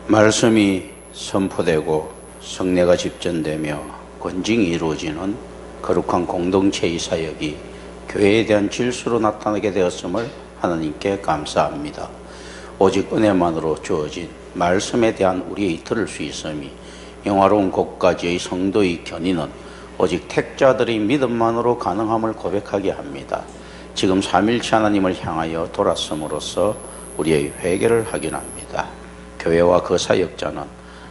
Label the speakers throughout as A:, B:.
A: 말씀이 선포되고 성례가 집전되며 권징이 이루어지는 거룩한 공동체의 사역이 교회에 대한 질서로 나타나게 되었음을 하나님께 감사합니다. 오직 은혜만으로 주어진 말씀에 대한 우리의 들을 수 있음이 영화로운 곳까지의 성도의 견인은 오직 택자들의 믿음만으로 가능함을 고백하게 합니다. 지금 삼일체 하나님을 향하여 돌았음으로써 우리의 회개를 확인합니다. 교회와 그 사역자는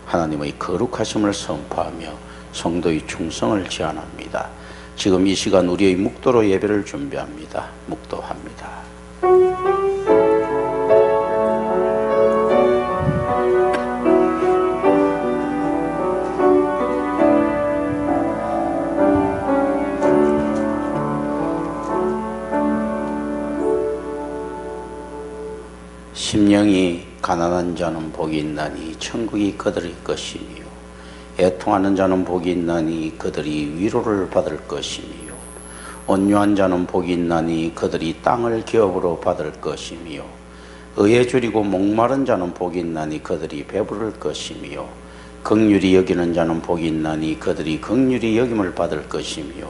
A: 하나님의 거룩하심을 선포하며 성도의 충성을 제안합니다. 지금 이 시간 우리의 묵도로 예배를 준비합니다. 묵도합니다. 심령이 가난한 자는 복이 있나니 천국이 그들의 것이며 애통하는 자는 복이 있나니 그들이 위로를 받을 것이며 온유한 자는 복이 있나니 그들이 땅을 기업으로 받을 것이며 의에 줄이고 목마른 자는 복이 있나니 그들이 배부를 것이며 긍휼히 여기는 자는 복이 있나니 그들이 긍휼히 여김을 받을 것이며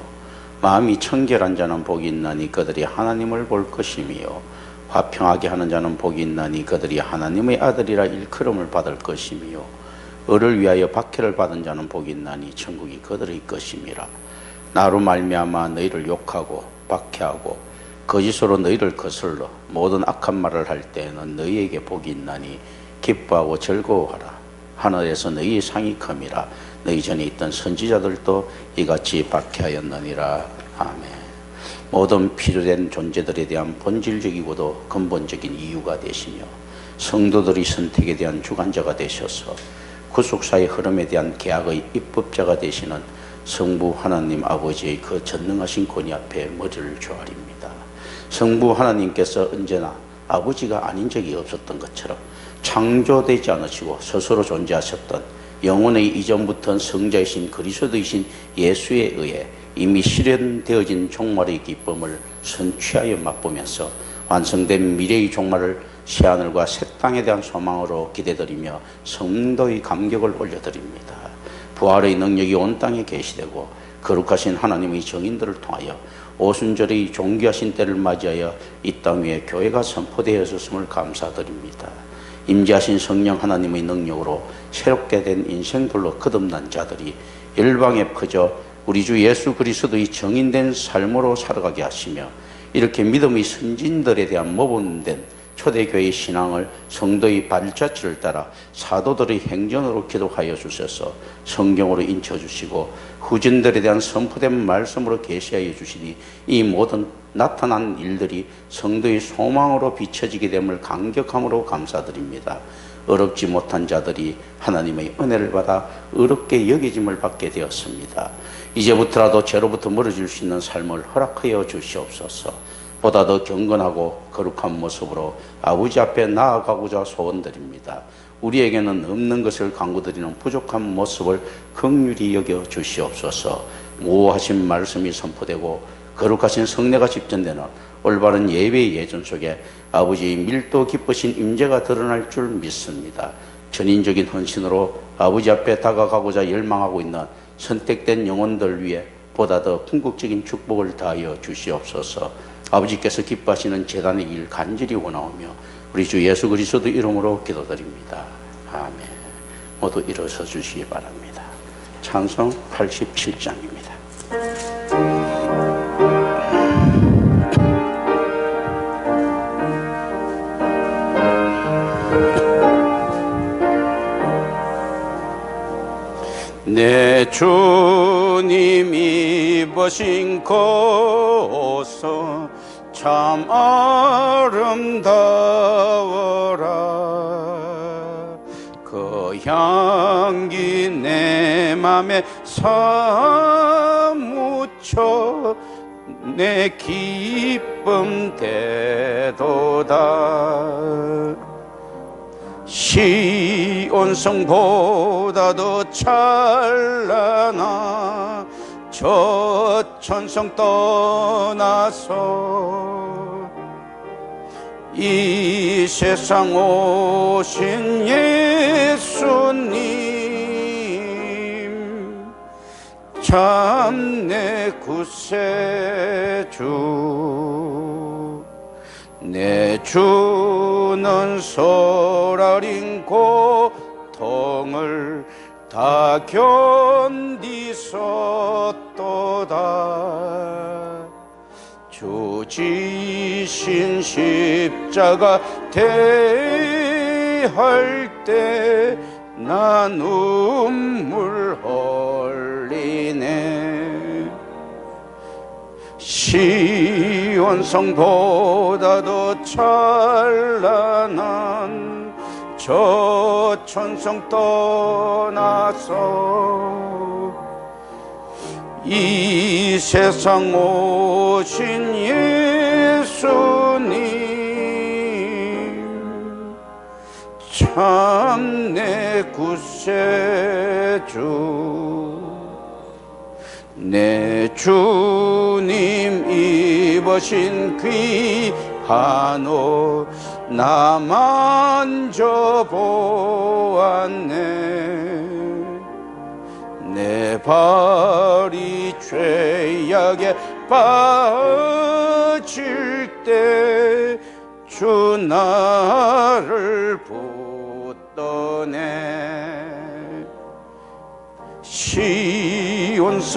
A: 마음이 청결한 자는 복이 있나니 그들이 하나님을 볼 것이며 화평하게 하는 자는 복이 있나니 그들이 하나님의 아들이라 일컬음을 받을 것이며 을을 위하여 박해를 받은 자는 복이 있나니 천국이 그들의 것임이라. 나로 말미암아 너희를 욕하고 박해하고 거짓으로 너희를 거슬러 모든 악한 말을 할 때에는 너희에게 복이 있나니 기뻐하고 즐거워하라. 하늘에서 너희의 상이 큼이라. 너희 전에 있던 선지자들도 이같이 박해하였느니라. 아멘. 모든 필요된 존재들에 대한 본질적이고도 근본적인 이유가 되시며 성도들의 선택에 대한 주관자가 되셔서 구속사의 흐름에 대한 계약의 입법자가 되시는 성부 하나님 아버지의 그 전능하신 권위 앞에 머리를 조아립니다. 성부 하나님께서 언제나 아버지가 아닌 적이 없었던 것처럼 창조되지 않으시고 스스로 존재하셨던 영원의 이전부터 성자이신 그리스도이신 예수에 의해 이미 실현되어진 종말의 기쁨을 선취하여 맛보면서 완성된 미래의 종말을 새하늘과 새 땅에 대한 소망으로 기대드리며 성도의 감격을 올려드립니다. 부활의 능력이 온 땅에 계시되고 거룩하신 하나님의 정인들을 통하여 오순절의 존귀하신 때를 맞이하여 이 땅 위에 교회가 선포되었음을 감사드립니다. 임재하신 성령 하나님의 능력으로 새롭게 된 인생들로 거듭난 자들이 열방에 퍼져 우리 주 예수 그리스도의 정인된 삶으로 살아가게 하시며 이렇게 믿음의 선진들에 대한 모범된 초대교회의 신앙을 성도의 발자취를 따라 사도들의 행전으로 기록하여 주셔서 성경으로 인쳐주시고 후진들에 대한 선포된 말씀으로 계시하여 주시니 이 모든 나타난 일들이 성도의 소망으로 비춰지게 됨을 감격함으로 감사드립니다. 어렵지 못한 자들이 하나님의 은혜를 받아 어렵게 여겨짐을 받게 되었습니다. 이제부터라도 죄로부터 멀어질 수 있는 삶을 허락하여 주시옵소서. 보다 더 경건하고 거룩한 모습으로 아버지 앞에 나아가고자 소원드립니다. 우리에게는 없는 것을 간구드리는 부족한 모습을 긍휼히 여겨 주시옵소서. 모호하신 말씀이 선포되고 거룩하신 성례가 집전되는 올바른 예배의 예전 속에 아버지의 밀도 깊으신 임재가 드러날 줄 믿습니다. 전인적인 헌신으로 아버지 앞에 다가가고자 열망하고 있는 선택된 영혼들 위해 보다 더 궁극적인 축복을 다하여 주시옵소서. 아버지께서 기뻐하시는 제단의 일 간절히 원하오며 우리 주 예수 그리스도 이름으로 기도드립니다. 아멘. 모두 일어서 주시기 바랍니다. 찬송 87장입니다. 내 주님이 입으신 고서 참 아름다워라. 그 향기 내 맘에 사무쳐 내 기쁨 되도다. 시온성보다 더 찬란한 저 천성 떠나서 이 세상 오신 예수님 참 내 구세주 내 주는 소라린 고통을 다 견디셨도다 주 지신 십자가 대할 때 나 눈물 흘리네 시온성보다 더 찬란한 저 천성 떠나서 이 세상 오신 예수님 참 내 구세주 내 주님 입으신 귀한 옷 나 만져보았네 내 발이 죄악에 빠질 때 주 나를 붙드네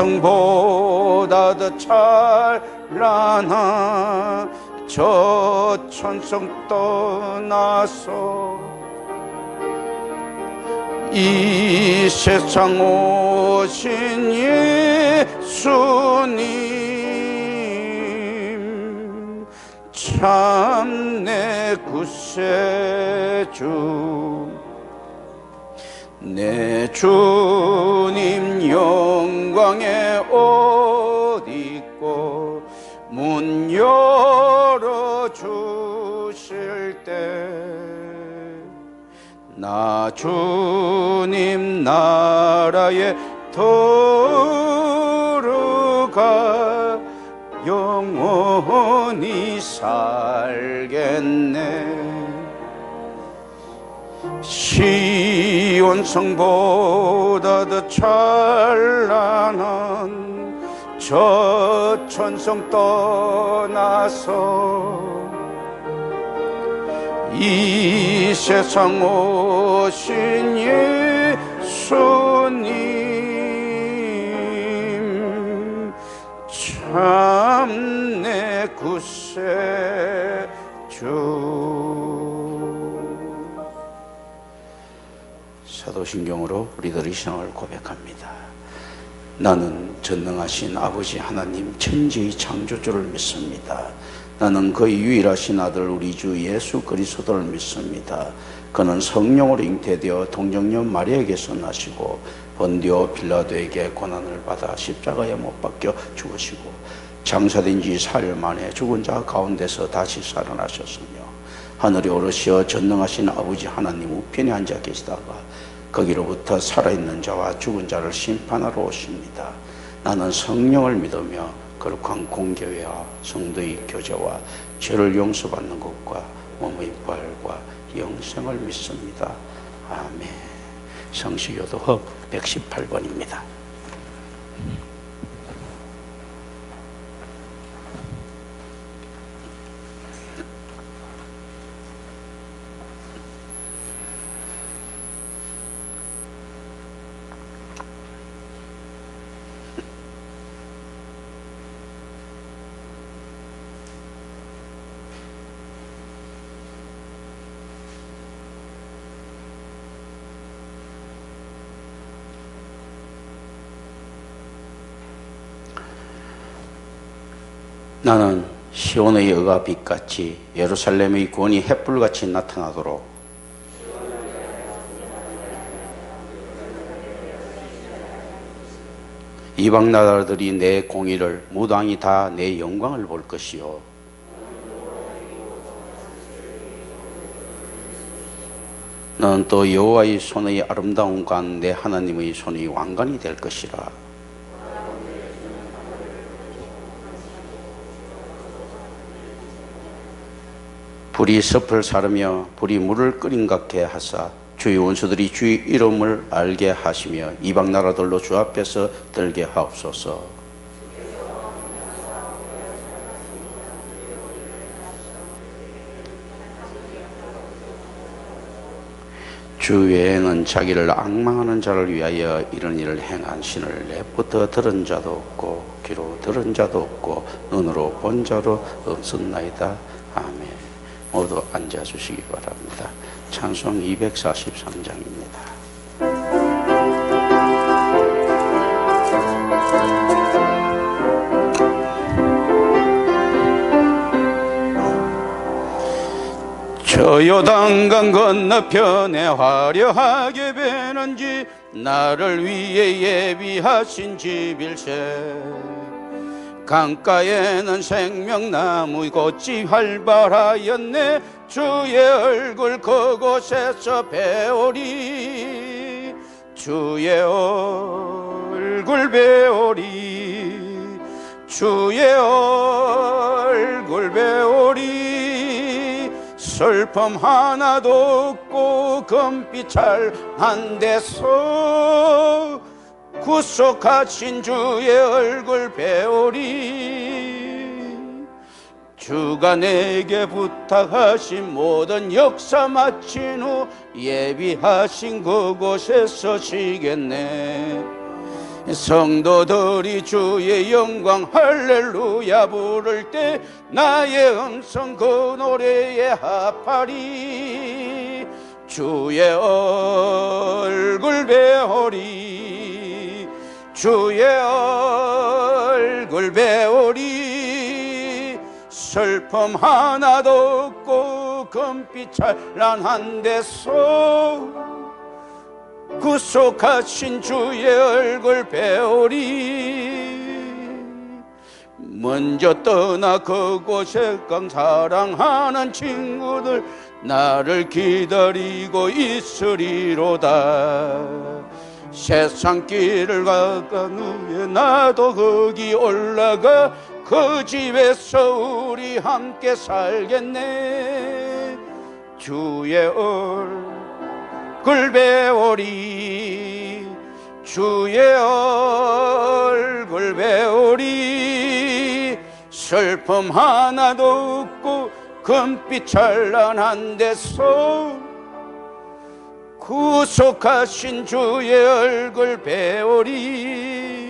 A: 시온성보다 더 찬란한 저 천성 떠나서 이 세상 오신 예수님 참 내 구세주 내 주님 영광의 옷 입고 문 열어주실 때 나 주님 나라에 들어가 영원히 살겠네 시온성보다 더 찬란한 저 천성 떠나서 이 세상 오신 예수님 참 내 구세주 사도신경으로 우리들의 신앙을 고백합니다. 나는 전능하신 아버지 하나님 천지의 창조주를 믿습니다. 나는 그의 유일하신 아들 우리 주 예수 그리스도를 믿습니다. 그는 성령으로 잉태되어 동정녀 마리아에게서 나시고 본디오 빌라도에게 고난을 받아 십자가에 못 박혀 죽으시고 장사된 지 사흘 만에 죽은 자 가운데서 다시 살아나셨으며 하늘에 오르시어 전능하신 아버지 하나님 우편에 앉아 계시다가 거기로부터 살아있는 자와 죽은 자를 심판하러 오십니다. 나는 성령을 믿으며 거룩한 공교회와 성도의 교제와 죄를 용서받는 것과 몸의 부활과 영생을 믿습니다. 아멘. 성시교도헌 118번입니다. 나는 시온의 의가 빛같이 예루살렘의 구원이 햇불같이 나타나도록 이방 나라들이 내 공의를 무당이 다 내 영광을 볼 것이요 너는 또 여호와의 손의 아름다움과 내 하나님의 손의 왕관이 될 것이라. 불이 섭을 사르며 불이 물을 끓인 같게 하사 주의 원수들이 주의 이름을 알게 하시며 이방 나라들로 주 앞에서 들게 하옵소서. 주 외에는 자기를 앙망하는 자를 위하여 이런 일을 행한 신을 내부터 들은 자도 없고 귀로 들은 자도 없고 눈으로 본 자도 없었나이다. 아멘. 모두 앉아주시기 바랍니다. 찬송 243장입니다. 저 요단강 건너편에 화려하게 배는 집 나를 위해 예비하신 집일세. 강가에는 생명나무 꽃이 활발하였네. 주의 얼굴 그곳에서 배우리. 주의 얼굴 배우리. 주의 얼굴 배우리. 슬픔 하나도 없고 금빛 찬한 데서 구속하신 주의 얼굴 배우리. 주가 내게 부탁하신 모든 역사 마친 후 예비하신 그곳에서 쉬겠네. 성도들이 주의 영광 할렐루야 부를 때 나의 음성 그 노래에 합하리. 주의 얼굴 배우리. 주의 얼굴 배우리. 슬픔 하나도 없고 금빛 찬란한 데서 구속하신 주의 얼굴 배우리. 먼저 떠나 그곳에 강 사랑하는 친구들 나를 기다리고 있으리로다. 세상 길을 가간 후에 나도 거기 올라가 그 집에서 우리 함께 살겠네. 주의 얼굴 배우리. 주의 얼굴 배우리. 슬픔 하나도 없고 금빛 찬란한 데서 구속하신 주의 얼굴 배우리.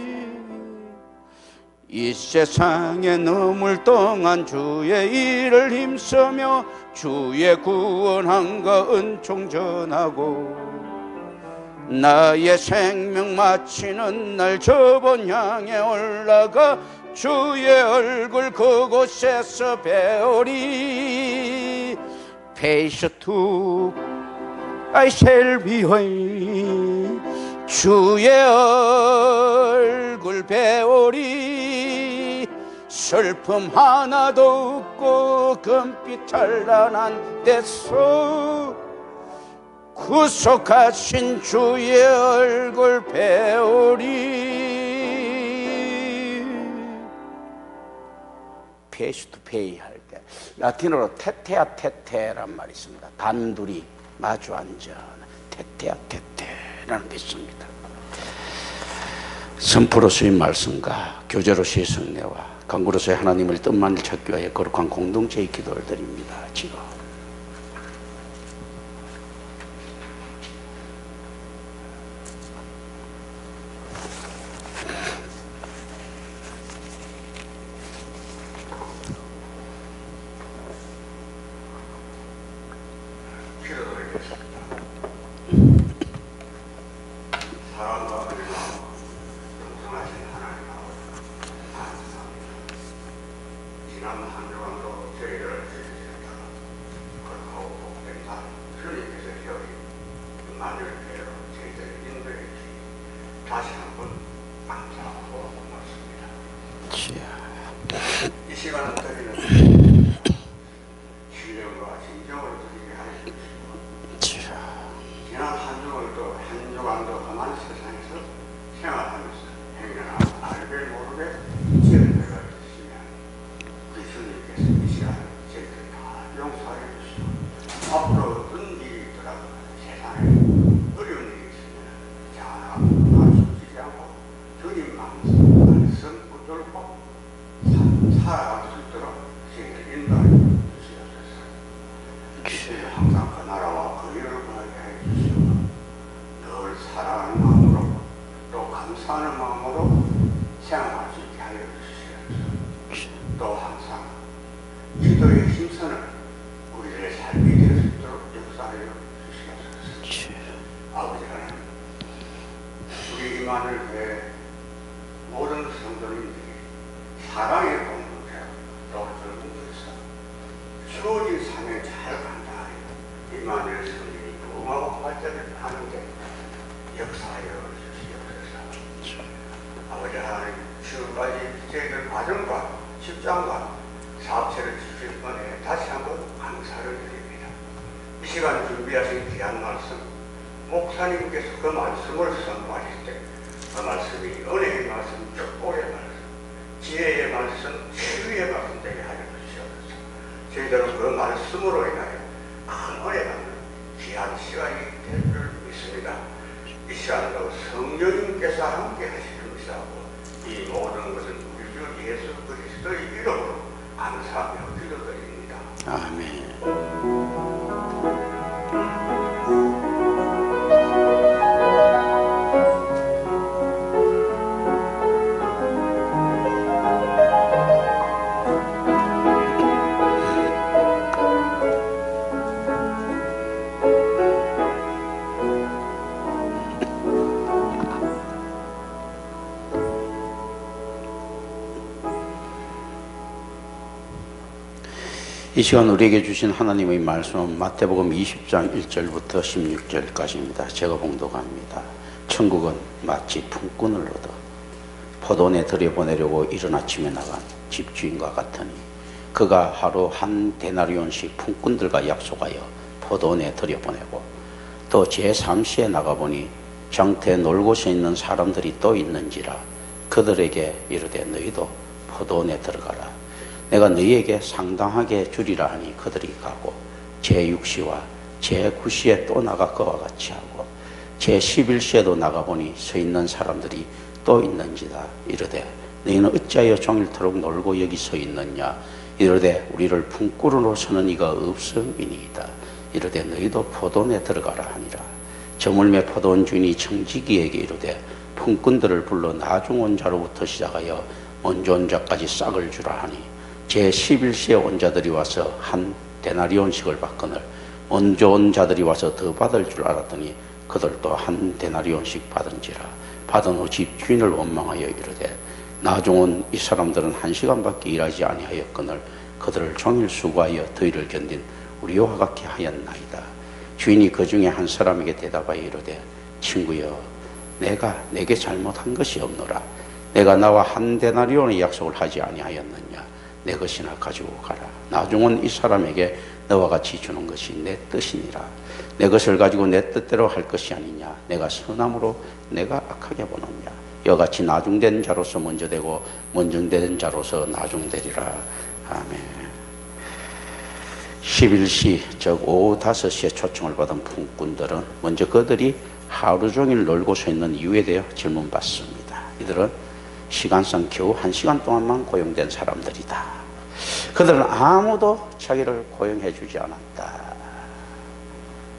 A: 이 세상에 넘을 동안 주의 일을 힘쓰며 주의 구원함과 은총 전하고 나의 생명 마치는 날 저번 향해 올라가 주의 얼굴 그곳에서 배우리. Face to I shall be whole. 주의 얼굴 배우리. 슬픔 하나도 없고 금빛 찬란한 데서 구속하신 주의 얼굴 배우리. 페이스 투 페이 할 때 라틴어로 테테아 테테란 말이 있습니다. 단둘이 마주 앉아 테테아 테테라는 게 있습니다. 선포로서의 말씀과 교제로서의 성례와 강구로서의 하나님을 뜻만을 찾기 위하여 거룩한 공동체의 기도를 드립니다. 지금
B: 다시 한번 감사하고 고맙습니다. 이 시간을 드리는 신령과 진정을 드리게 하시고 지난 한 주간도 험한 세상에서 생활하면서 행여나 알게 모르게 죄를 내가 있으면 우리 주님께서 이 시간 저희들 다 용서해 주시고 앞으로 어떤 일이 있더라도 세상에 이만을 왜 모든 성도님들이 사랑의 공동체로 노력을 공부해서 주어진 사명을 잘 간다. 이만을 성령이 공하고 발전을 하는데 역사하여 주시옵소서. 아버지 하나님, 지금까지 저희들 과정과 십장과 사업체를 주실 은혜에 다시 한번 감사를 드립니다. 이 시간 준비하신 귀한 말씀, 목사님께서 그 말씀을 선포하실 때 그 말씀이 은혜의 말씀, 축복의 말씀, 지혜의 말씀, 치유의 말씀 되게 하여 주시옵소서. 저희들은 그 말씀으로 인하여 큰 은혜 받는 귀한 시간이 될 줄 믿습니다. 이 시간도 성령님께서 함께 하시길 믿사오고 이 모든 것은 우리 주 예수 그리스도의 이름으로 감사하며 기도드립니다.
A: 아멘. 이 시간 우리에게 주신 하나님의 말씀은 마태복음 20장 1절부터 16절까지입니다. 제가 봉독합니다. 천국은 마치 품꾼을 얻어 포도원에 들여보내려고 이른 아침에 나간 집주인과 같으니 그가 하루 한 데나리온씩 품꾼들과 약속하여 포도원에 들여보내고 또 제3시에 나가보니 장터에 놀고 서 있는 사람들이 또 있는지라 그들에게 이르되 너희도 포도원에 들어가라. 내가 너희에게 상당하게 주리라 하니 그들이 가고 제6시와 제9시에 또 나가 그와 같이 하고 제11시에도 나가보니 서 있는 사람들이 또 있는지다. 이르되 너희는 어찌하여 종일토록 놀고 여기 서 있느냐. 이르되 우리를 품꾼으로 서는 이가 없음이니이다. 이르되 너희도 포도원에 들어가라 하니라. 저물매 포도원 주인이 청지기에게 이르되 품꾼들을 불러 나중 온 자로부터 시작하여 먼저 온 자까지 싹을 주라 하니 제11시에 온 자들이 와서 한 데나리온씩을 받거늘 먼저 온 자들이 와서 더 받을 줄 알았더니 그들도 한 데나리온씩 받은지라. 받은 후 집주인을 원망하여 이르되 나중 온 이 사람들은 1시간밖에 일하지 아니하였거늘 그들을 종일 수고하여 더위를 견딘 우리와 같게 하였나이다. 주인이 그 중에 한 사람에게 대답하여 이르되 친구여 내가 내게 잘못한 것이 없노라. 내가 나와 한 데나리온의 약속을 하지 아니하였느냐. 내 것이나 가지고 가라. 나중 온 이 사람에게 너와 같이 주는 것이 내 뜻이니라. 내 것을 가지고 내 뜻대로 할 것이 아니냐. 내가 선함으로 내가 악하게 보느냐. 이와 같이 나중된 자로서 먼저 되고 먼저된 자로서 나중되리라. 아멘. 11시 즉 오후 5시에 초청을 받은 품꾼들은 먼저 그들이 하루 종일 놀고 서 있는 이유에 대해 질문받습니다. 이들은 시간상 겨우 1시간 동안만 고용된 사람들이다. 그들은 아무도 자기를 고용해 주지 않았다.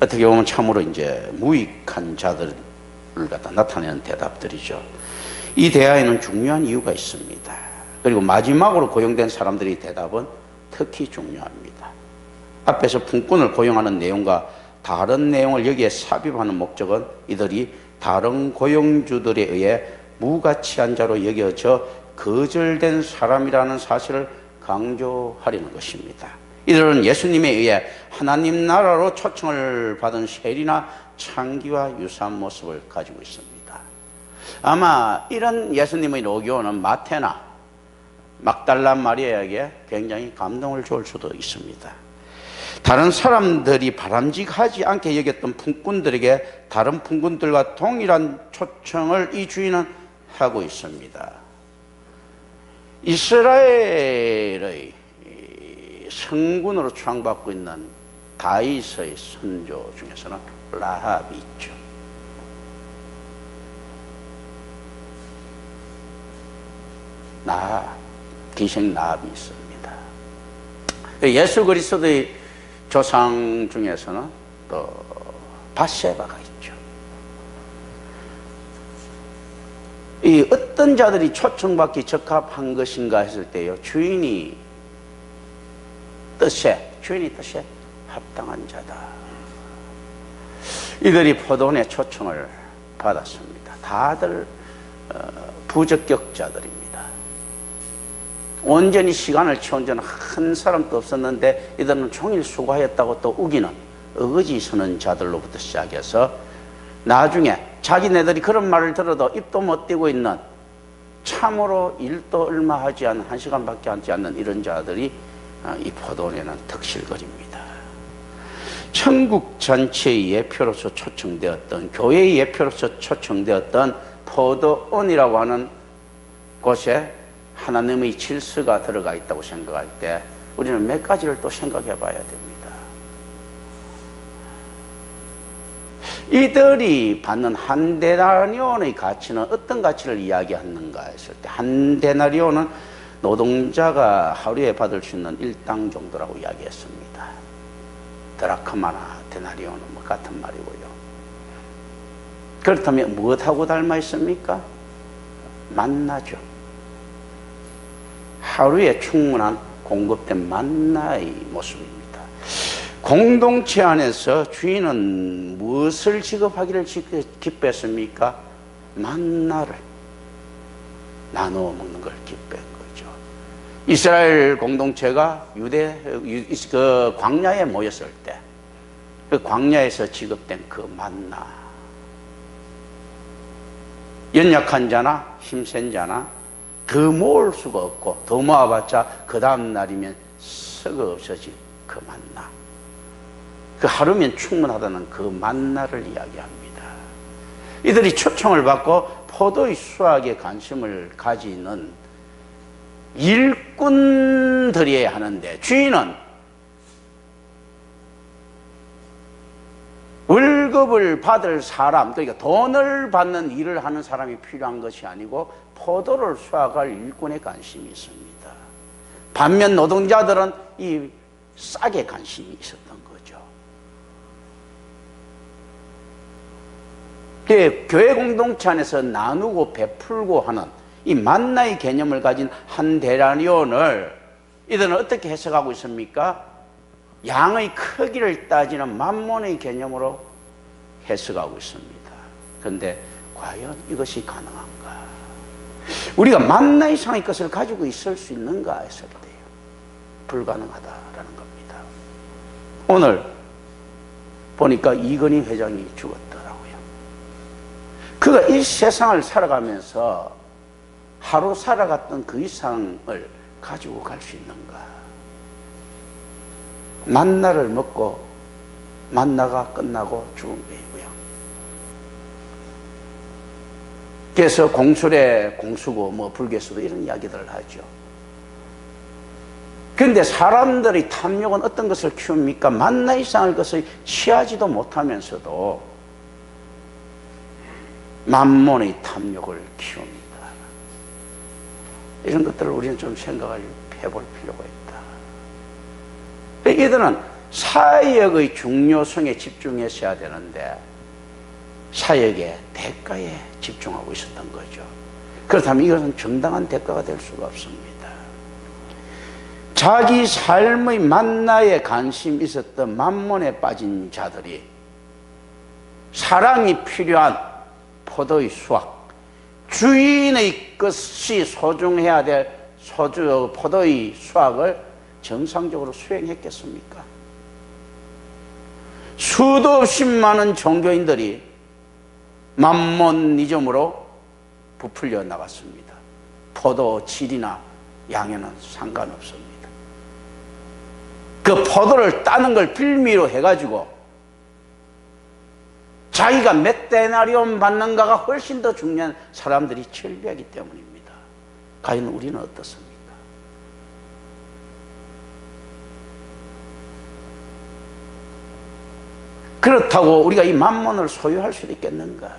A: 어떻게 보면 참으로 이제 무익한 자들을 갖다 나타내는 대답들이죠. 이 대화에는 중요한 이유가 있습니다. 그리고 마지막으로 고용된 사람들의 대답은 특히 중요합니다. 앞에서 품꾼을 고용하는 내용과 다른 내용을 여기에 삽입하는 목적은 이들이 다른 고용주들에 의해 무가치한 자로 여겨져 거절된 사람이라는 사실을 강조하려는 것입니다. 이들은 예수님에 의해 하나님 나라로 초청을 받은 세리나 창기와 유사한 모습을 가지고 있습니다. 아마 이런 예수님의 노교는 마태나 막달라 마리아에게 굉장히 감동을 줄 수도 있습니다. 다른 사람들이 바람직하지 않게 여겼던 품꾼들에게 다른 품꾼들과 동일한 초청을 이 주인은 하고 있습니다. 이스라엘의 성군으로 추앙받고 있는 다윗의 선조 중에서는 라합이 있죠. 기생 라합이 있습니다. 예수 그리스도의 조상 중에서는 또 밧세바가 있죠. 이 어떤 자들이 초청받기 적합한 것인가 했을 때요, 주인이 뜻에 합당한 자다. 이들이 포도원의 초청을 받았습니다. 다들 부적격자들입니다. 온전히 시간을 채운 자는 한 사람도 없었는데 이들은 종일 수고하였다고 또 우기는 어거지 서는 자들로부터 시작해서 나중에 자기네들이 그런 말을 들어도 입도 못 떼고 있는, 참으로 일도 얼마 하지 않은, 1시간밖에 하지 않는 이런 자들이 이 포도원에는 득실거립니다. 천국 전체의 예표로서 초청되었던, 교회의 예표로서 초청되었던 포도원이라고 하는 곳에 하나님의 질서가 들어가 있다고 생각할 때 우리는 몇 가지를 또 생각해 봐야 됩니다. 이들이 받는 한 데나리온의 가치는 어떤 가치를 이야기하는가 했을 때, 한 데나리온은 노동자가 하루에 받을 수 있는 일당 정도라고 이야기했습니다. 드라크마나 데나리온은 뭐 같은 말이고요. 그렇다면 무엇하고 닮아 있습니까? 만나죠. 하루에 충분한 공급된 만나의 모습입니다. 공동체 안에서 주인은 무엇을 지급하기를 기뻐했습니까? 만나를 나누어 먹는 걸 기뻐한 거죠. 이스라엘 공동체가 그 광야에 모였을 때 그 광야에서 지급된 그 만나, 연약한 자나 힘센 자나 더 모을 수가 없고 더 모아봤자 그 다음 날이면 썩어 없어질 그 만나, 그 하루면 충분하다는 그 만나를 이야기합니다. 이들이 초청을 받고 포도의 수확에 관심을 가지는 일꾼들이어야 하는데, 주인은 월급을 받을 사람, 그러니까 돈을 받는 일을 하는 사람이 필요한 것이 아니고 포도를 수확할 일꾼에 관심이 있습니다. 반면 노동자들은 이 싹에 관심이 있었던 거죠. 교회 공동체 안에서 나누고 베풀고 하는 이 만나의 개념을 가진 한 데나리온을 이들은 어떻게 해석하고 있습니까? 양의 크기를 따지는 만몬의 개념으로 해석하고 있습니다. 그런데 과연 이것이 가능한가? 우리가 만나 이상의 것을 가지고 있을 수 있는가 했을 때요, 불가능하다라는 겁니다. 오늘 보니까 이건희 회장이 죽었더라고요. 그가 이 세상을 살아가면서 하루 살아갔던 그 이상을 가지고 갈 수 있는가? 만나를 먹고 만나가 끝나고 죽은 거이고요. 그래서 공술에 공수고 뭐 불교에서도 이런 이야기들을 하죠. 그런데 사람들의 탐욕은 어떤 것을 키웁니까? 만나 이상의 것을 취하지도 못하면서도 만몬의 탐욕을 키웁니다. 이런 것들을 우리는 좀 생각을 해볼 필요가 있다. 이들은 사역의 중요성에 집중했어야 되는데 사역의 대가에 집중하고 있었던 거죠. 그렇다면 이것은 정당한 대가가 될 수가 없습니다. 자기 삶의 만나에 관심 있었던 만몬에 빠진 자들이 사랑이 필요한 포도의 수확, 주인의 것이 소중해야 될 포도의 수확을 정상적으로 수행했겠습니까? 수도 없이 많은 종교인들이 만몬이즘으로 부풀려 나갔습니다. 포도 질이나 양에는 상관없습니다. 그 포도를 따는 걸 빌미로 해가지고 자기가 몇 데나리온 받는가가 훨씬 더 중요한 사람들이 철비하기 때문입니다. 과연 우리는 어떻습니까? 그렇다고 우리가 이 만몬을 소유할 수 있겠는가?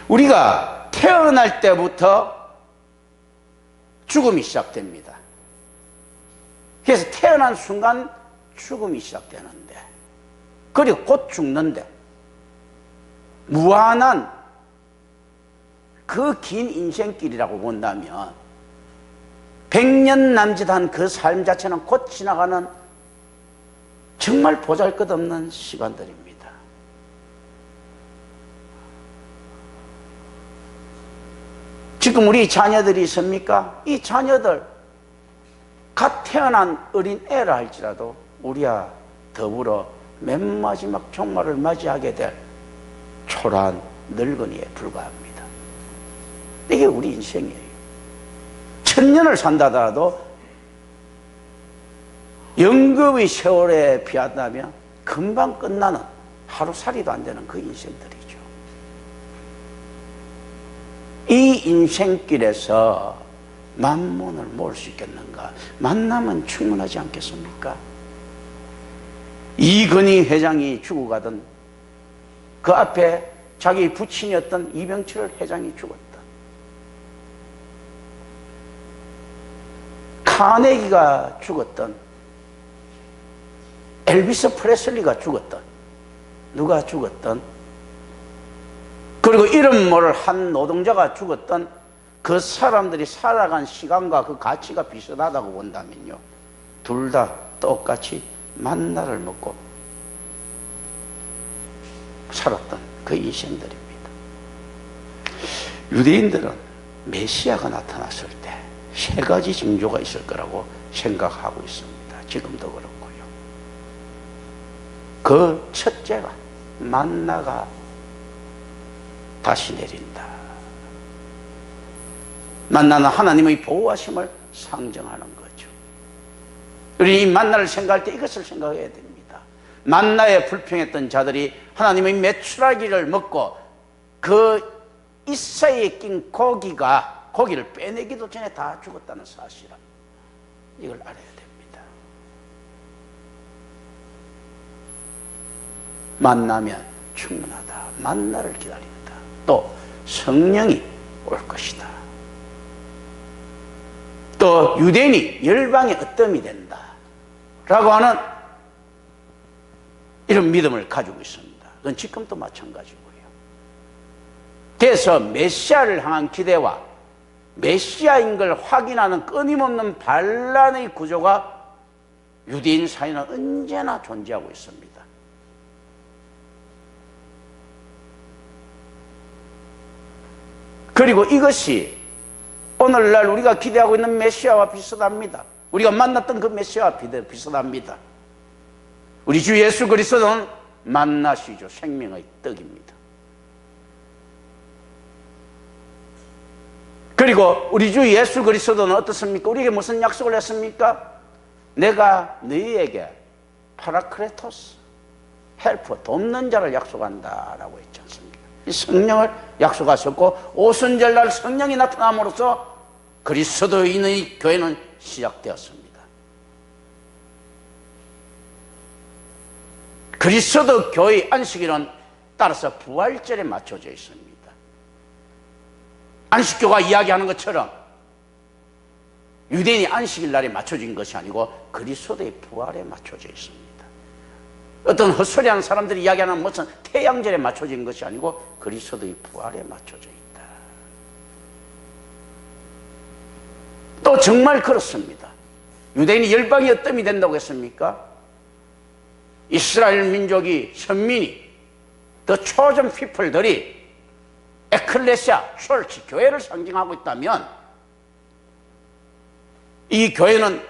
A: 우리가 태어날 때부터 죽음이 시작됩니다. 그래서 태어난 순간 죽음이 시작되는데, 그리고 곧 죽는데, 무한한 그 긴 인생길이라고 본다면 100년 남짓한 그 삶 자체는 곧 지나가는 정말 보잘것없는 시간들입니다. 지금 우리 자녀들이 있습니까? 이 자녀들 갓 태어난 어린 애라 할지라도 우리와 더불어 맨 마지막 종말을 맞이하게 될 초라한 늙은이에 불과합니다. 이게 우리 인생이에요. 1000년을 산다더라도 영겁의 세월에 비한다면 금방 끝나는 하루살이도 안 되는 그 인생들이죠. 이 인생길에서 만몬을 모을 수 있겠는가? 만나면 충분하지 않겠습니까? 이건희 회장이 죽어가던 그 앞에 자기 부친이었던 이병철 회장이 죽었다. 카네기가 죽었던, 엘비스 프레슬리가 죽었던, 누가 죽었던, 그리고 이름 모를 한 노동자가 죽었던 그 사람들이 살아간 시간과 그 가치가 비슷하다고 본다면요, 둘 다 똑같이 만나를 먹고 살았던 그 인생들입니다. 유대인들은 메시아가 나타났을 때 세 가지 징조가 있을 거라고 생각하고 있습니다. 지금도 그렇고요. 그 첫째가 만나가 다시 내린다. 만나는 하나님의 보호하심을 상정하는 거죠. 우리 이 만나를 생각할 때 이것을 생각해야 됩니다. 만나에 불평했던 자들이 하나님의 메추라기를 먹고 그 이사이에 낀 고기를 빼내기도 전에 다 죽었다는 사실을 이걸 알아야 됩니다. 만나면 충분하다. 만나를 기다린다. 또 성령이 올 것이다. 또 유대인이 열방의 어뜸이 된다 라고 하는 이런 믿음을 가지고 있습니다. 그건 지금도 마찬가지고요. 그래서 메시아를 향한 기대와 메시아인 걸 확인하는 끊임없는 반란의 구조가 유대인 사회는 언제나 존재하고 있습니다. 그리고 이것이 오늘날 우리가 기대하고 있는 메시아와 비슷합니다. 우리가 만났던 그 메시아와 비슷합니다. 우리 주 예수 그리스도는 만나시죠. 생명의 떡입니다. 그리고 우리 주 예수 그리스도는 어떻습니까? 우리에게 무슨 약속을 했습니까? 내가 너희에게 파라크레토스, 헬퍼, 돕는 자를 약속한다라고 했지 않습니까? 이 성령을 약속하셨고 오순절날 성령이 나타남으로써 그리스도인의 교회는 시작되었습니다. 그리스도 교회의 안식일은 따라서 부활절에 맞춰져 있습니다. 안식교가 이야기하는 것처럼 유대인이 안식일 날에 맞춰진 것이 아니고 그리스도의 부활에 맞춰져 있습니다. 어떤 헛소리하는 사람들이 이야기하는 무슨 태양절에 맞춰진 것이 아니고 그리스도의 부활에 맞춰져 있다. 또 정말 그렇습니다. 유대인이 열방이 어뜸이 된다고 했습니까? 이스라엘 민족이, 선민이, the chosen people들이 에클레시아, 철치, 교회를 상징하고 있다면 이 교회는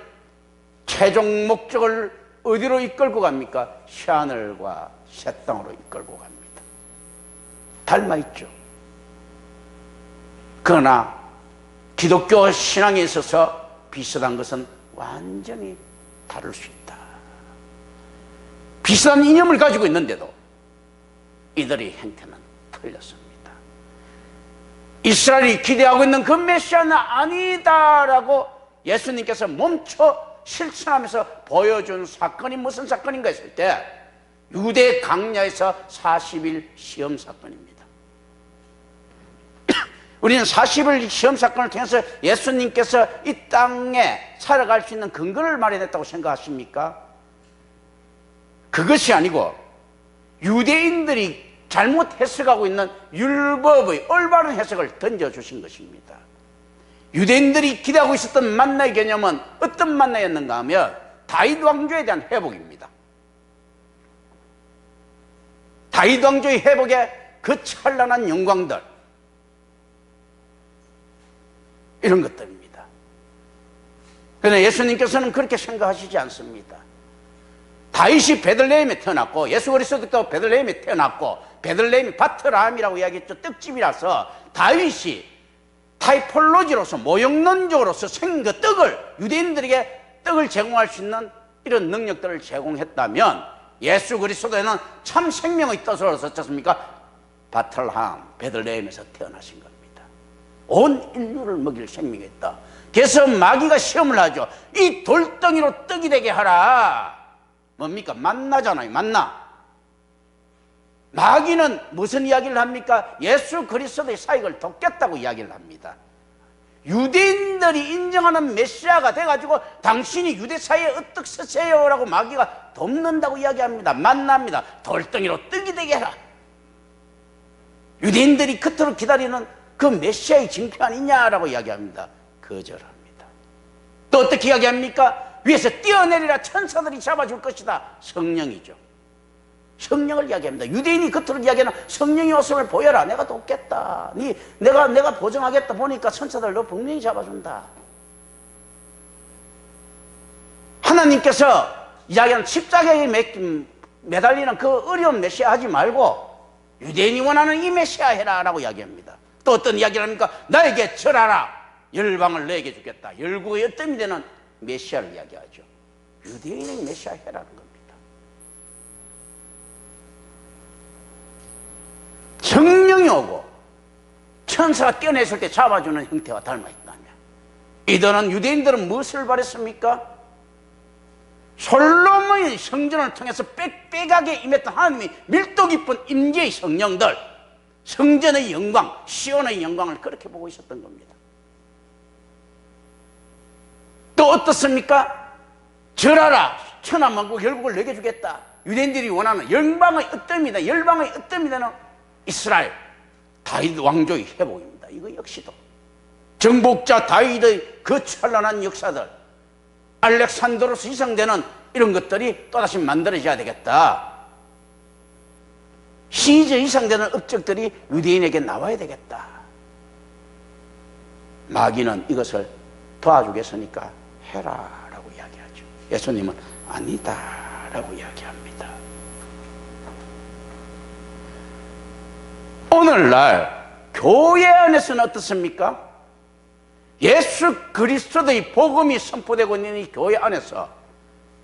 A: 최종 목적을 어디로 이끌고 갑니까? 새하늘과 새 땅으로 이끌고 갑니다. 닮아있죠. 그러나 기독교 신앙에 있어서 비슷한 것은 완전히 다를 수 있다. 비슷한 이념을 가지고 있는데도 이들의 행태는 틀렸습니다. 이스라엘이 기대하고 있는 그 메시아는 아니다라고 예수님께서 멈춰 실천하면서 보여준 사건이 무슨 사건인가 했을 때 유대 강야에서 40일 시험 사건입니다. 우리는 40일 시험 사건을 통해서 예수님께서 이 땅에 살아갈 수 있는 근거를 마련했다고 생각하십니까? 그것이 아니고 유대인들이 잘못 해석하고 있는 율법의 올바른 해석을 던져주신 것입니다. 유대인들이 기대하고 있었던 만나의 개념은 어떤 만나였는가 하면 다윗 왕조에 대한 회복입니다. 다윗 왕조의 회복의 그 찬란한 영광들, 이런 것들입니다. 그런데 예수님께서는 그렇게 생각하시지 않습니다. 다윗이 베들레헴에 태어났고 예수 그리스도도 베들레헴에 태어났고, 베들레헴이 바트라함이라고 이야기했죠. 떡집이라서 다윗이 타이폴로지로서, 모형론적으로서 생긴 그 떡을, 유대인들에게 떡을 제공할 수 있는 이런 능력들을 제공했다면, 예수 그리스도에는 참 생명의 떡으로 어떻습니까? 바틀ham, 베들레헴에서 태어나신 겁니다. 온 인류를 먹일 생명이 있다. 그래서 마귀가 시험을 하죠. 이 돌덩이로 떡이 되게 하라. 뭡니까? 만나잖아요. 만나. 마귀는 무슨 이야기를 합니까? 예수 그리스도의 사역을 돕겠다고 이야기를 합니다. 유대인들이 인정하는 메시아가 돼가지고 당신이 유대 사회에 어떻게 쓰세요? 라고 마귀가 돕는다고 이야기합니다. 만납니다. 돌덩이로 떡이 되게 해라. 유대인들이 그토록 기다리는 그 메시아의 징표 아니냐라고 이야기합니다. 거절합니다. 또 어떻게 이야기합니까? 위에서 뛰어내리라, 천사들이 잡아줄 것이다. 성령이죠. 성령을 이야기합니다. 유대인이 그토록 이야기하는 성령이 오심을 보여라. 내가 돕겠다. 내가 보증하겠다. 보니까 천사들 너 분명히 잡아준다. 하나님께서 이야기하는 십자가에 매달리는 그 어려운 메시아 하지 말고 유대인이 원하는 이 메시아 해라 라고 이야기합니다. 또 어떤 이야기를 합니까? 나에게 절하라. 열방을 너에게 주겠다. 열국의 어떤 되는 메시아를 이야기하죠. 유대인의 메시아 해라는 겁니다. 성령이 오고 천사가 뛰어냈을 때 잡아주는 형태와 닮아있다면, 이들은 유대인들은 무엇을 바랬습니까? 솔로몬의 성전을 통해서 빽빽하게 임했던 하나님의 밀도 깊은 임재의 성령들, 성전의 영광, 시온의 영광을 그렇게 보고 있었던 겁니다. 또 어떻습니까? 절하라. 천하만국 결국을 내게 주겠다. 유대인들이 원하는 열방의 으뜸이다. 열방의 으뜸이 되는 이스라엘 다윗 왕조의 회복입니다. 이거 역시도 정복자 다윗의 그 찬란한 역사들, 알렉산드로스 이상되는 이런 것들이 또다시 만들어져야 되겠다. 시저 이상되는 업적들이 유대인에게 나와야 되겠다. 마귀는 이것을 도와주겠으니까 해라 라고 이야기하죠. 예수님은 아니다 라고 이야기합니다. 오늘날 교회 안에서는 어떻습니까? 예수 그리스도의 복음이 선포되고 있는 이 교회 안에서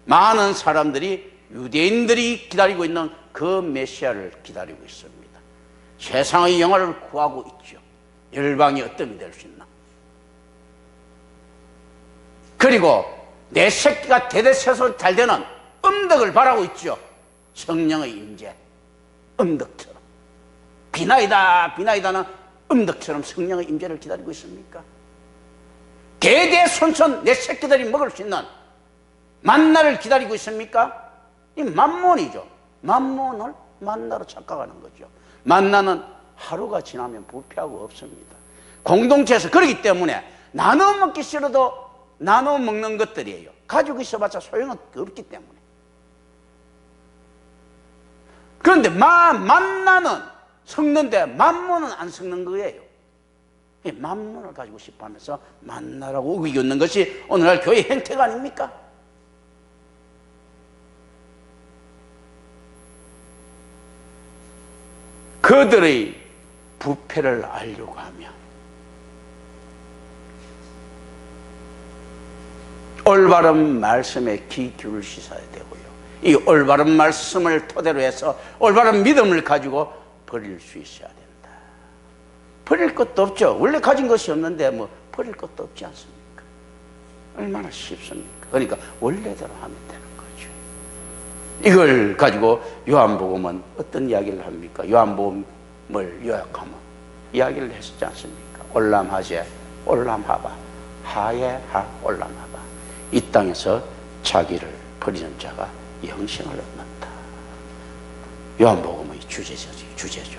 A: 많은 사람들이, 유대인들이 기다리고 있는 그 메시아를 기다리고 있습니다. 세상의 영화를 구하고 있죠. 열방이 어떤 될 수 있나. 그리고 내 새끼가 대대세속 잘 되는 음덕을 바라고 있죠. 성령의 임재, 음덕처럼. 비나이다, 비나이다는 음덕처럼 성령의 임재를 기다리고 있습니까? 대대손손 내 새끼들이 먹을 수 있는 만나를 기다리고 있습니까? 이 만몬이죠. 만몬을 만나로 착각하는 거죠. 만나는 하루가 지나면 부패하고 없습니다. 공동체에서 그렇기 때문에 나눠 먹기 싫어도 나눠 먹는 것들이에요. 가지고 있어봤자 소용은 없기 때문에. 그런데 만나는 섞는데 만몬은 안 섞는 거예요. 이 만몬을 가지고 싶어 하면서 만나라고 우기웃는 것이 오늘날 교회 행태가 아닙니까? 그들의 부패를 알려고 하면 올바른 말씀에 귀 기울이셔야 되고요. 이 올바른 말씀을 토대로 해서 올바른 믿음을 가지고 버릴 수 있어야 된다. 버릴 것도 없죠. 원래 가진 것이 없는데 뭐 버릴 것도 없지 않습니까? 얼마나 쉽습니까? 그러니까 원래대로 하면 되는 거죠. 이걸 가지고 요한복음은 어떤 이야기를 합니까? 요한복음을 요약하면 이야기를 했었지 않습니까? 올람하제 올람하바 하에 하 올람하바. 이 땅에서 자기를 버리는 자가 영생을 얻는다. 요한복음의 주제죠.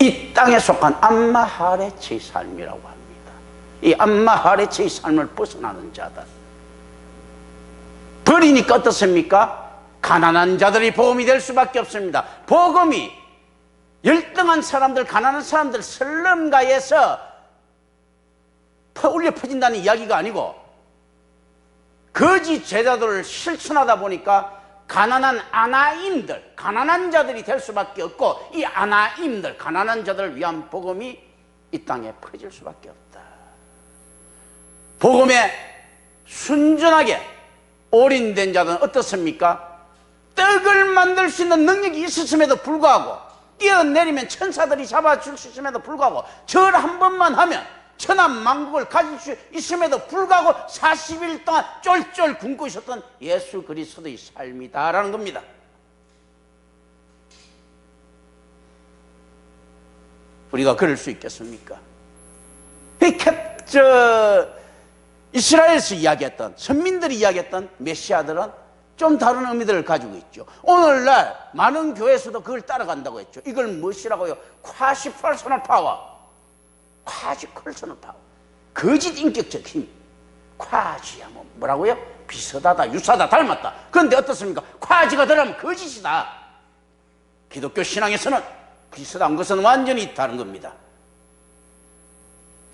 A: 이 땅에 속한 암마하레츠의 삶이라고 합니다. 이 암마하레츠의 삶을 벗어나는 자들. 버리니까 어떻습니까? 가난한 자들이 복음이 될 수밖에 없습니다. 복음이 열등한 사람들, 가난한 사람들 설렘가에서 울려 퍼진다는 이야기가 아니고, 거짓 제자들을 실천하다 보니까 가난한 아나임들, 가난한 자들이 될 수밖에 없고, 이 아나임들, 가난한 자들을 위한 복음이 이 땅에 퍼질 수밖에 없다. 복음에 순전하게 올인된 자들은 어떻습니까? 떡을 만들 수 있는 능력이 있었음에도 불구하고, 뛰어내리면 천사들이 잡아줄 수 있음에도 불구하고, 절 한 번만 하면 천하만국을 가질 수 있음에도 불구하고 40일 동안 쫄쫄 굶고 있었던 예수 그리스도의 삶이다라는 겁니다. 우리가 그럴 수 있겠습니까? 이스라엘에서 이야기했던, 선민들이 이야기했던 메시아들은 좀 다른 의미들을 가지고 있죠. 오늘날 많은 교회에서도 그걸 따라간다고 했죠. 이걸 무엇이라고요? 쿼시퍼스널 파워. 쿼시퍼스널 파워. 거짓 인격적 힘. 쿼시야 뭐라고요? 비슷하다, 유사하다, 닮았다. 그런데 어떻습니까? 쿼지가 들어가면 거짓이다. 기독교 신앙에서는 비슷한 것은 완전히 다른 겁니다.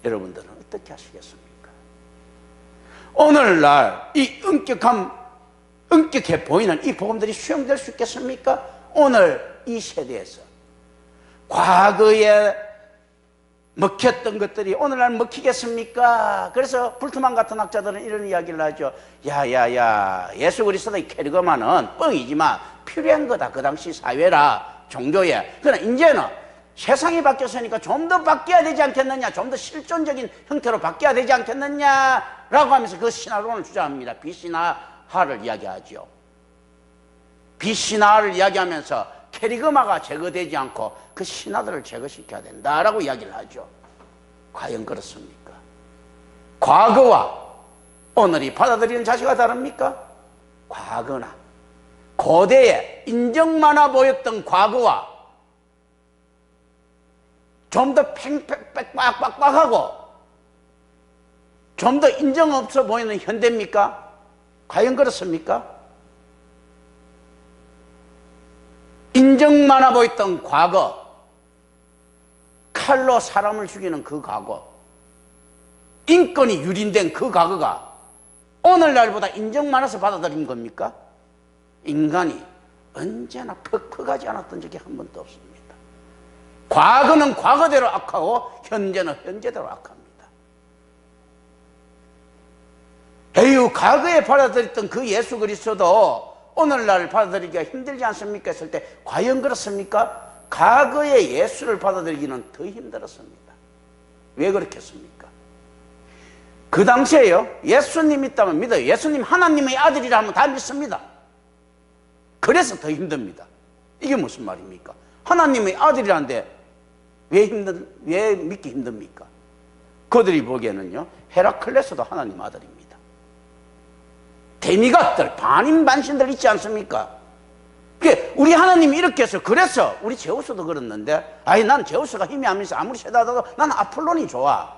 A: 여러분들은 어떻게 하시겠습니까? 오늘날 이 엄격해 보이는 이 복음들이 수용될 수 있겠습니까? 오늘 이 세대에서 과거에 먹혔던 것들이 오늘날 먹히겠습니까? 그래서 불트만 같은 학자들은 이런 이야기를 하죠. 야야야, 예수 그리스도의 캐리그마는 뻥이지만 필요한 거다. 그 당시 사회라, 종교에. 그러나 이제는 세상이 바뀌었으니까 좀 더 바뀌어야 되지 않겠느냐, 좀 더 실존적인 형태로 바뀌어야 되지 않겠느냐라고 하면서 그 신화론을 주장합니다. 비신화를 이야기하죠. 비신화를 이야기하면서 캐리그마가 제거되지 않고 그 신화들을 제거시켜야 된다라고 이야기를 하죠. 과연 그렇습니까? 과거와 오늘이 받아들이는 자세가 다릅니까? 과거나 고대에 인정 많아 보였던 과거와 좀 더 빡빡하고 좀 더 인정 없어 보이는 현대입니까? 과연 그렇습니까? 인정 많아 보였던 과거, 칼로 사람을 죽이는 그 과거, 인권이 유린된 그 과거가 오늘날보다 인정 많아서 받아들인 겁니까? 인간이 언제나 퍽퍽하지 않았던 적이 한 번도 없습니다. 과거는 과거대로 악하고 현재는 현재대로 악합니다. 에휴, 과거에 받아들였던 그 예수 그리스도도 오늘날 받아들이기가 힘들지 않습니까? 했을 때 과연 그렇습니까? 과거의 예수를 받아들이기는 더 힘들었습니다. 왜 그렇겠습니까? 그 당시에요, 예수님 있다면 믿어요. 예수님 하나님의 아들이라면 다 믿습니다. 그래서 더 힘듭니다. 이게 무슨 말입니까? 하나님의 아들이라는데 왜 믿기 힘듭니까? 그들이 보기에는요, 헤라클레스도 하나님 아들입니다. 데미갓들, 반인반신들 있지 않습니까? 우리 하나님이 이렇게 해서, 그래서 우리 제우스도 그랬는데, 아니 난 제우스가 힘이 하면서 아무리 세다도 난 아폴론이 좋아,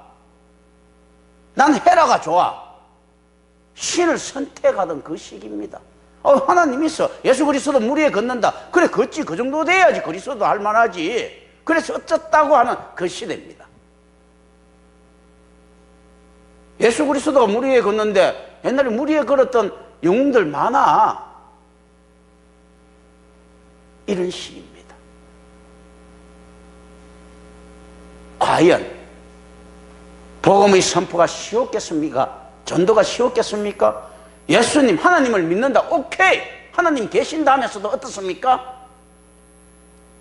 A: 난 헤라가 좋아. 신을 선택하던 그 시기입니다. 하나님 있어, 예수 그리스도 물 위에 걷는다, 그래 걷지, 그 정도 돼야지 그리스도도 할 만하지. 그래서 어쩌다고 하는 그 시대입니다. 예수 그리스도가 물 위에 걷는데 옛날에 물 위에 걸었던 영웅들 많아. 이런 시기입니다. 과연 복음의 선포가 쉬웠겠습니까? 전도가 쉬웠겠습니까? 예수님, 하나님을 믿는다, 오케이, 하나님 계신다 하면서도 어떻습니까?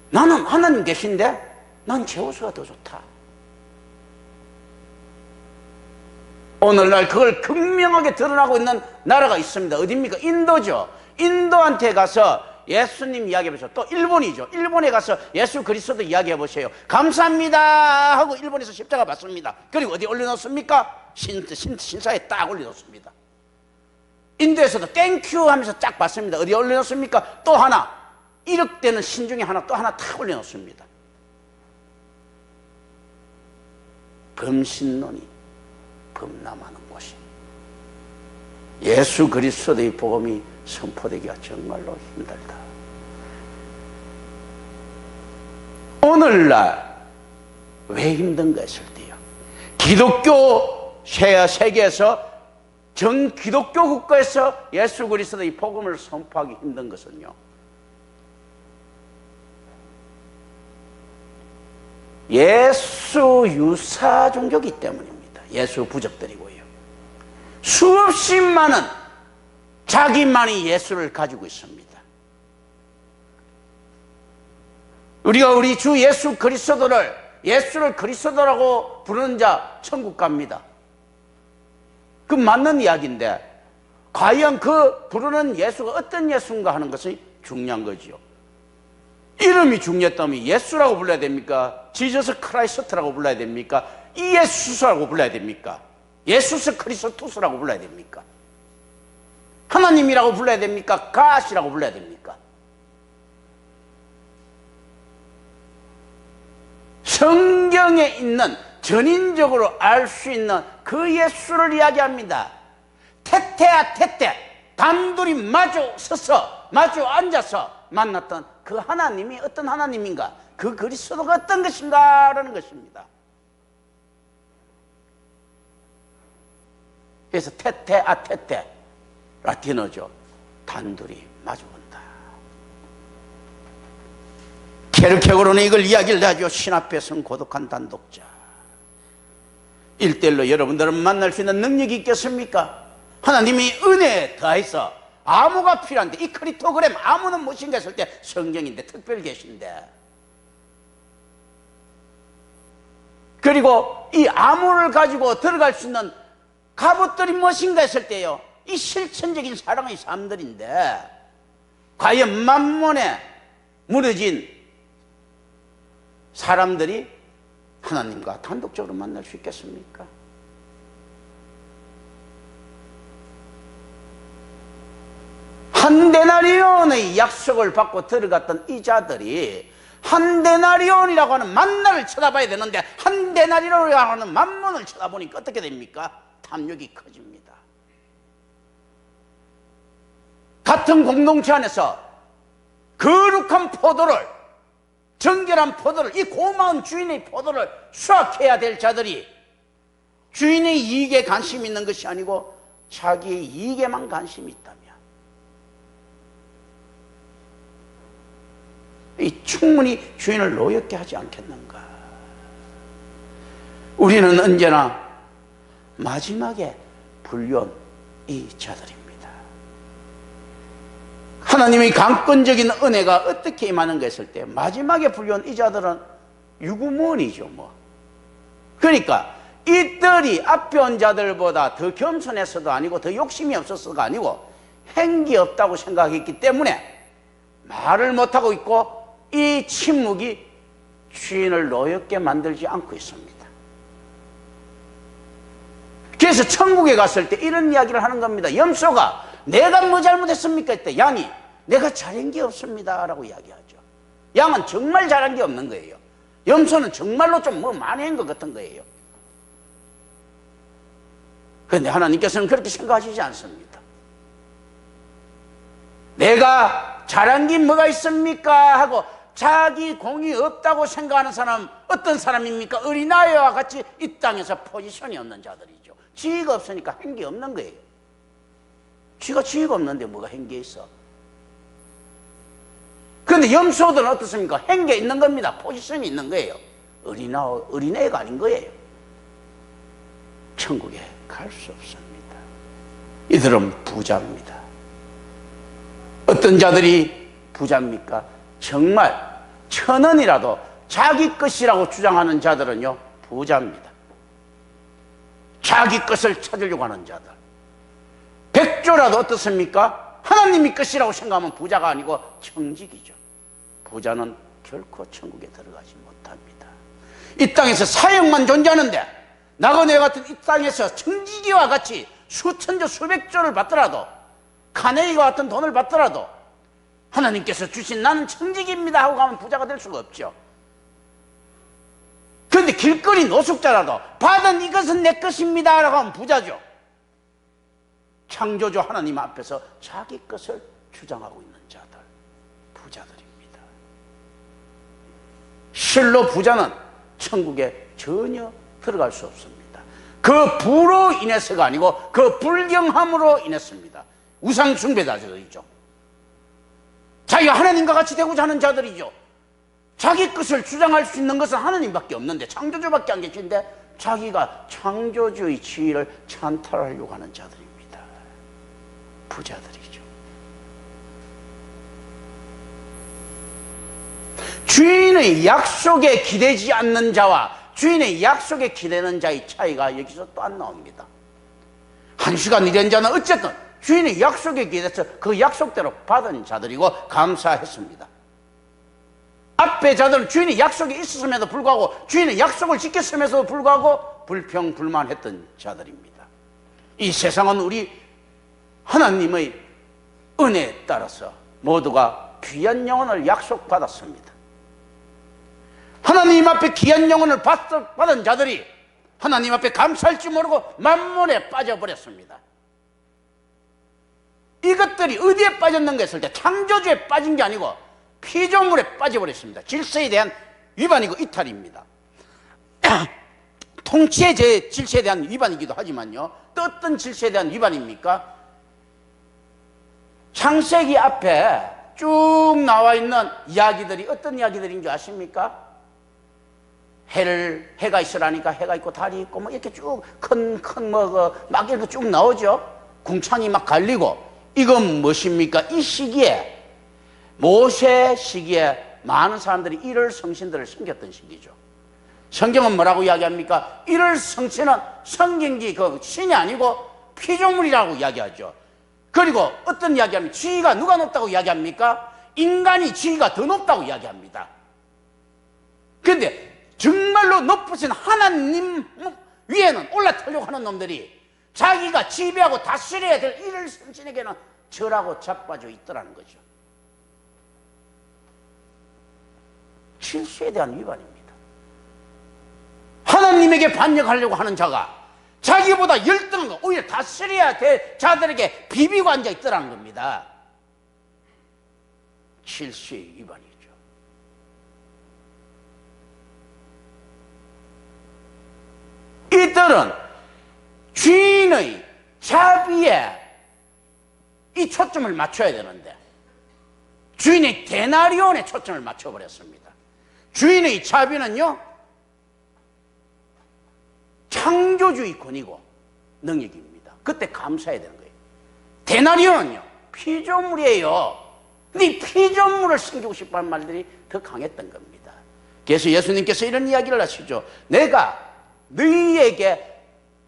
A: 나는 하나님 계신데 난 제우스가 더 좋다. 오늘날 그걸 극명하게 드러나고 있는 나라가 있습니다. 어디입니까? 인도죠. 인도한테 가서 예수님 이야기해보세요. 또 일본이죠. 일본에 가서 예수 그리스도 이야기해보세요. 감사합니다 하고 일본에서 십자가 받습니다. 그리고 어디 올려놓습니까? 신사에 딱 올려놓습니다. 인도에서도 땡큐 하면서 쫙 받습니다. 어디 올려놓습니까? 또 하나, 1억 되는 신 중에 하나, 또 하나 탁 올려놓습니다. 범신론이 범람하는 곳이, 예수 그리스도의 복음이 선포되기가 정말로 힘들다. 오늘날 왜 힘든가 했을 때요, 기독교 세계에서 정기독교 국가에서 예수 그리스도의 복음을 선포하기 힘든 것은요, 예수 유사 종교이기 때문입니다. 예수 부적들이고요. 수없이 많은 자기만이 예수를 가지고 있습니다. 우리가 우리 주 예수 그리스도를, 예수를 그리스도라고 부르는 자 천국 갑니다. 그 맞는 이야기인데, 과연 그 부르는 예수가 어떤 예수인가 하는 것이 중요한 거지요. 이름이 중요했다면 예수라고 불러야 됩니까? 지저스 크라이스트라고 불러야 됩니까? 이예수스라고 불러야 됩니까? 예수스 크리스토스라고 불러야 됩니까? 하나님이라고 불러야 됩니까? 가시라고 불러야 됩니까? 성경에 있는, 전인적으로 알 수 있는 그 예수를 이야기합니다. 테테아 테테, 단둘이 마주 서서 마주 앉아서 만났던 그 하나님이 어떤 하나님인가, 그 그리스도가 어떤 것인가 라는 것입니다. 그래서 테테아 테테, 라틴어죠. 단둘이 마주본다. 케르케고르는 이걸 이야기를 하죠. 신 앞에서는 고독한 단독자. 1대1로 여러분들은 만날 수 있는 능력이 있겠습니까? 하나님이 은혜에 더해서 암호가 필요한데, 이 크리토그램 암호는 무엇인가 했을 때 성경인데, 특별 계신데, 그리고 이 암호를 가지고 들어갈 수 있는 갑옷들이 무엇인가 했을 때요, 이 실천적인 사랑의 삶들인데, 과연 만몬에 무너진 사람들이 하나님과 단독적으로 만날 수 있겠습니까? 한 데나리온의 약속을 받고 들어갔던 이 자들이 한 데나리온이라고 하는 만나를 쳐다봐야 되는데, 한 데나리온이라고 하는 만몬을 쳐다보니까 어떻게 됩니까? 탐욕이 커집니다. 같은 공동체 안에서 거룩한 포도를, 정결한 포도를, 이 고마운 주인의 포도를 수확해야 될 자들이 주인의 이익에 관심이 있는 것이 아니고 자기의 이익에만 관심이 있다면, 이 충분히 주인을 노엽게 하지 않겠는가? 우리는 언제나 마지막에 불려온 이 자들입니다. 하나님의 강권적인 은혜가 어떻게 임하는가 했을 때, 마지막에 불려온 이 자들은 유구무원이죠, 뭐. 그러니까 이들이 앞에 온 자들보다 더 겸손해서도 아니고 더 욕심이 없어서가 아니고 행기 없다고 생각했기 때문에 말을 못하고 있고, 이 침묵이 주인을 노엽게 만들지 않고 있습니다. 그래서 천국에 갔을 때 이런 이야기를 하는 겁니다. 염소가 내가 뭐 잘못했습니까? 했을 양이 내가 잘한 게 없습니다 라고 이야기하죠. 양은 정말 잘한 게 없는 거예요. 염소는 정말로 좀 뭐 많이 한 것 같은 거예요. 그런데 하나님께서는 그렇게 생각하시지 않습니다. 내가 잘한 게 뭐가 있습니까? 하고 자기 공이 없다고 생각하는 사람, 어떤 사람입니까? 어린아이와 같이 이 땅에서 포지션이 없는 자들이죠. 지위가 없으니까 한 게 없는 거예요. 지위가 없는데 뭐가 한 게 있어? 그런데 염소들은 어떻습니까? 한 게 있는 겁니다. 포지션이 있는 거예요. 어린애가 아닌 거예요. 천국에 갈 수 없습니다. 이들은 부자입니다. 어떤 자들이 부자입니까? 정말 1,000원이라도 자기 것이라고 주장하는 자들은요, 부자입니다. 자기 것을 찾으려고 하는 자들. 100조라도 어떻습니까? 하나님이 것이라고 생각하면 부자가 아니고 청직이죠. 부자는 결코 천국에 들어가지 못합니다. 이 땅에서 사형만 존재하는데, 나그네 같은 이 땅에서 청지기와 같이 수천조 수백조를 받더라도, 카네이와 같은 돈을 받더라도 하나님께서 주신 나는 청직입니다 하고 가면 부자가 될 수가 없죠. 그런데 길거리 노숙자라도 받은 이것은 내 것입니다 라고 하면 부자죠. 창조주 하나님 앞에서 자기 것을 주장하고 있는 자들, 부자들입니다. 실로 부자는 천국에 전혀 들어갈 수 없습니다. 그 부로 인해서가 아니고 그 불경함으로 인했습니다. 우상 숭배자들이죠. 자기가 하나님과 같이 되고자 하는 자들이죠. 자기 것을 주장할 수 있는 것은 하나님밖에 없는데, 창조주밖에 안 계신데 자기가 창조주의 지위를 찬탈하려고 하는 자들입니다. 부자들이죠. 주인의 약속에 기대지 않는 자와 주인의 약속에 기대는 자의 차이가 여기서 또 안 나옵니다. 한 시간 일한 자는 어쨌든 주인의 약속에 기대서 그 약속대로 받은 자들이고 감사했습니다. 앞에 자들은 주인의 약속이 있었음에도 불구하고 주인의 약속을 지켰음에도 불구하고 불평불만했던 자들입니다. 이 세상은 우리 하나님의 은혜에 따라서 모두가 귀한 영혼을 약속받았습니다. 하나님 앞에 귀한 영혼을 받은 자들이 하나님 앞에 감사할 줄 모르고 만몬에 빠져버렸습니다. 이것들이 어디에 빠졌는가 했을 때 창조주에 빠진 게 아니고 피조물에 빠져버렸습니다. 질서에 대한 위반이고 이탈입니다. 통치의 질서에 대한 위반이기도 하지만요, 또 어떤 질서에 대한 위반입니까? 창세기 앞에 쭉 나와 있는 이야기들이 어떤 이야기들인 줄 아십니까? 해가 있으라니까 해가 있고 달이 있고 뭐 이렇게 쭉 막 이렇게 쭉 나오죠. 궁창이 막 갈리고. 이건 무엇입니까? 이 시기에, 모세 시기에 많은 사람들이 이럴 성신들을 섬겼던 시기죠. 성경은 뭐라고 이야기합니까? 이럴 성신은 성경기 그 신이 아니고 피조물이라고 이야기하죠. 그리고 어떤 이야기합니까? 지위가 누가 높다고 이야기합니까? 인간이 지위가 더 높다고 이야기합니다. 그런데 정말로 높으신 하나님 위에는 올라타려고 하는 놈들이 자기가 지배하고 다스려야 될 이를 성신에게는 절하고 자빠져 있더라는 거죠. 질서에 대한 위반입니다. 하나님에게 반역하려고 하는 자가 자기보다 열등한 거, 오히려 다스려야 될 자들에게 비비고 앉아 있더라는 겁니다. 질서의 위반이죠. 이들은 주인의 자비에 이 초점을 맞춰야 되는데 주인의 데나리온에 초점을 맞춰버렸습니다. 주인의 자비는요, 창조주의 권위고 능력입니다. 그때 감사해야 되는 거예요. 데나리온은요, 피조물이에요. 근데 이 피조물을 섬기고 싶어하는 말들이 더 강했던 겁니다. 그래서 예수님께서 이런 이야기를 하시죠. 내가 너희에게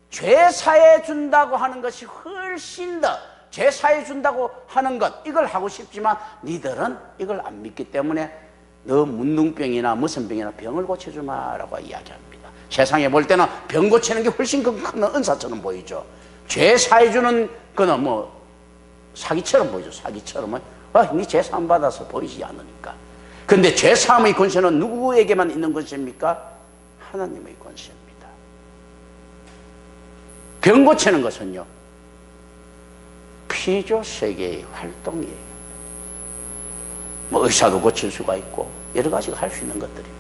A: 죄 사해 준다고 하는 것이 훨씬 더, 죄 사해 준다고 하는 것, 이걸 하고 싶지만 니들은 이걸 안 믿기 때문에 너 문둥병이나 무슨 병이나 병을 고쳐주마라고 이야기합니다. 세상에 볼 때는 병 고치는 게 훨씬 큰 은사처럼 보이죠. 죄 사해 주는 거는 뭐 사기처럼 보이죠. 사기처럼. 니 죄 사함 받아서 보이지 않으니까. 근데 죄 사함의 권세는 누구에게만 있는 것입니까? 하나님의 권세입니다. 병 고치는 것은요, 피조 세계의 활동이에요. 뭐 의사도 고칠 수가 있고 여러 가지가 할 수 있는 것들입니다.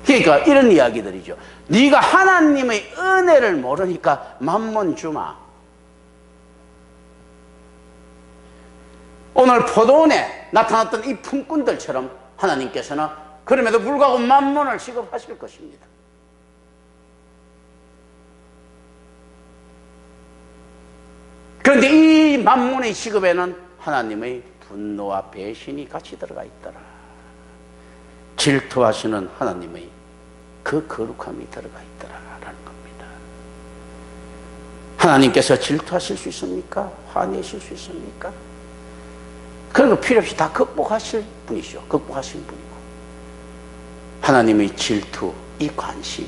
A: 그러니까 이런 이야기들이죠. 네가 하나님의 은혜를 모르니까 만몬 주마. 오늘 포도원에 나타났던 이 품꾼들처럼 하나님께서는 그럼에도 불구하고 만몬을 지급하실 것입니다. 그런데 이 만몬의 지급에는 하나님의 분노와 배신이 같이 들어가 있더라. 질투하시는 하나님의 그 거룩함이 들어가 있더라라는 겁니다. 하나님께서 질투하실 수 있습니까? 화내실 수 있습니까? 그런 거 필요 없이 다 극복하실 분이시죠. 극복하실 분이고. 하나님의 질투, 이 관심,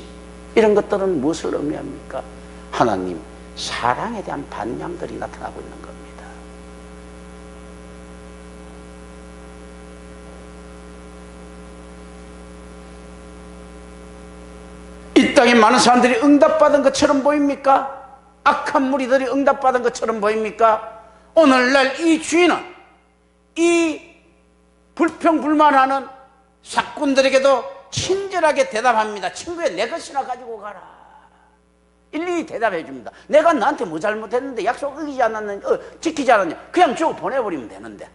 A: 이런 것들은 무엇을 의미합니까? 하나님 사랑에 대한 반향들이 나타나고 있는 겁니다. 이 땅에 많은 사람들이 응답받은 것처럼 보입니까? 악한 무리들이 응답받은 것처럼 보입니까? 오늘날 이 주인은 이 불평불만하는 사꾼들에게도 친절하게 대답합니다. 친구야, 내 것이나 가지고 가라. 일일이 대답해 줍니다. 내가 너한테 뭐 잘못했는데 약속 지키지 않았냐? 그냥 주고 보내버리면 되는데.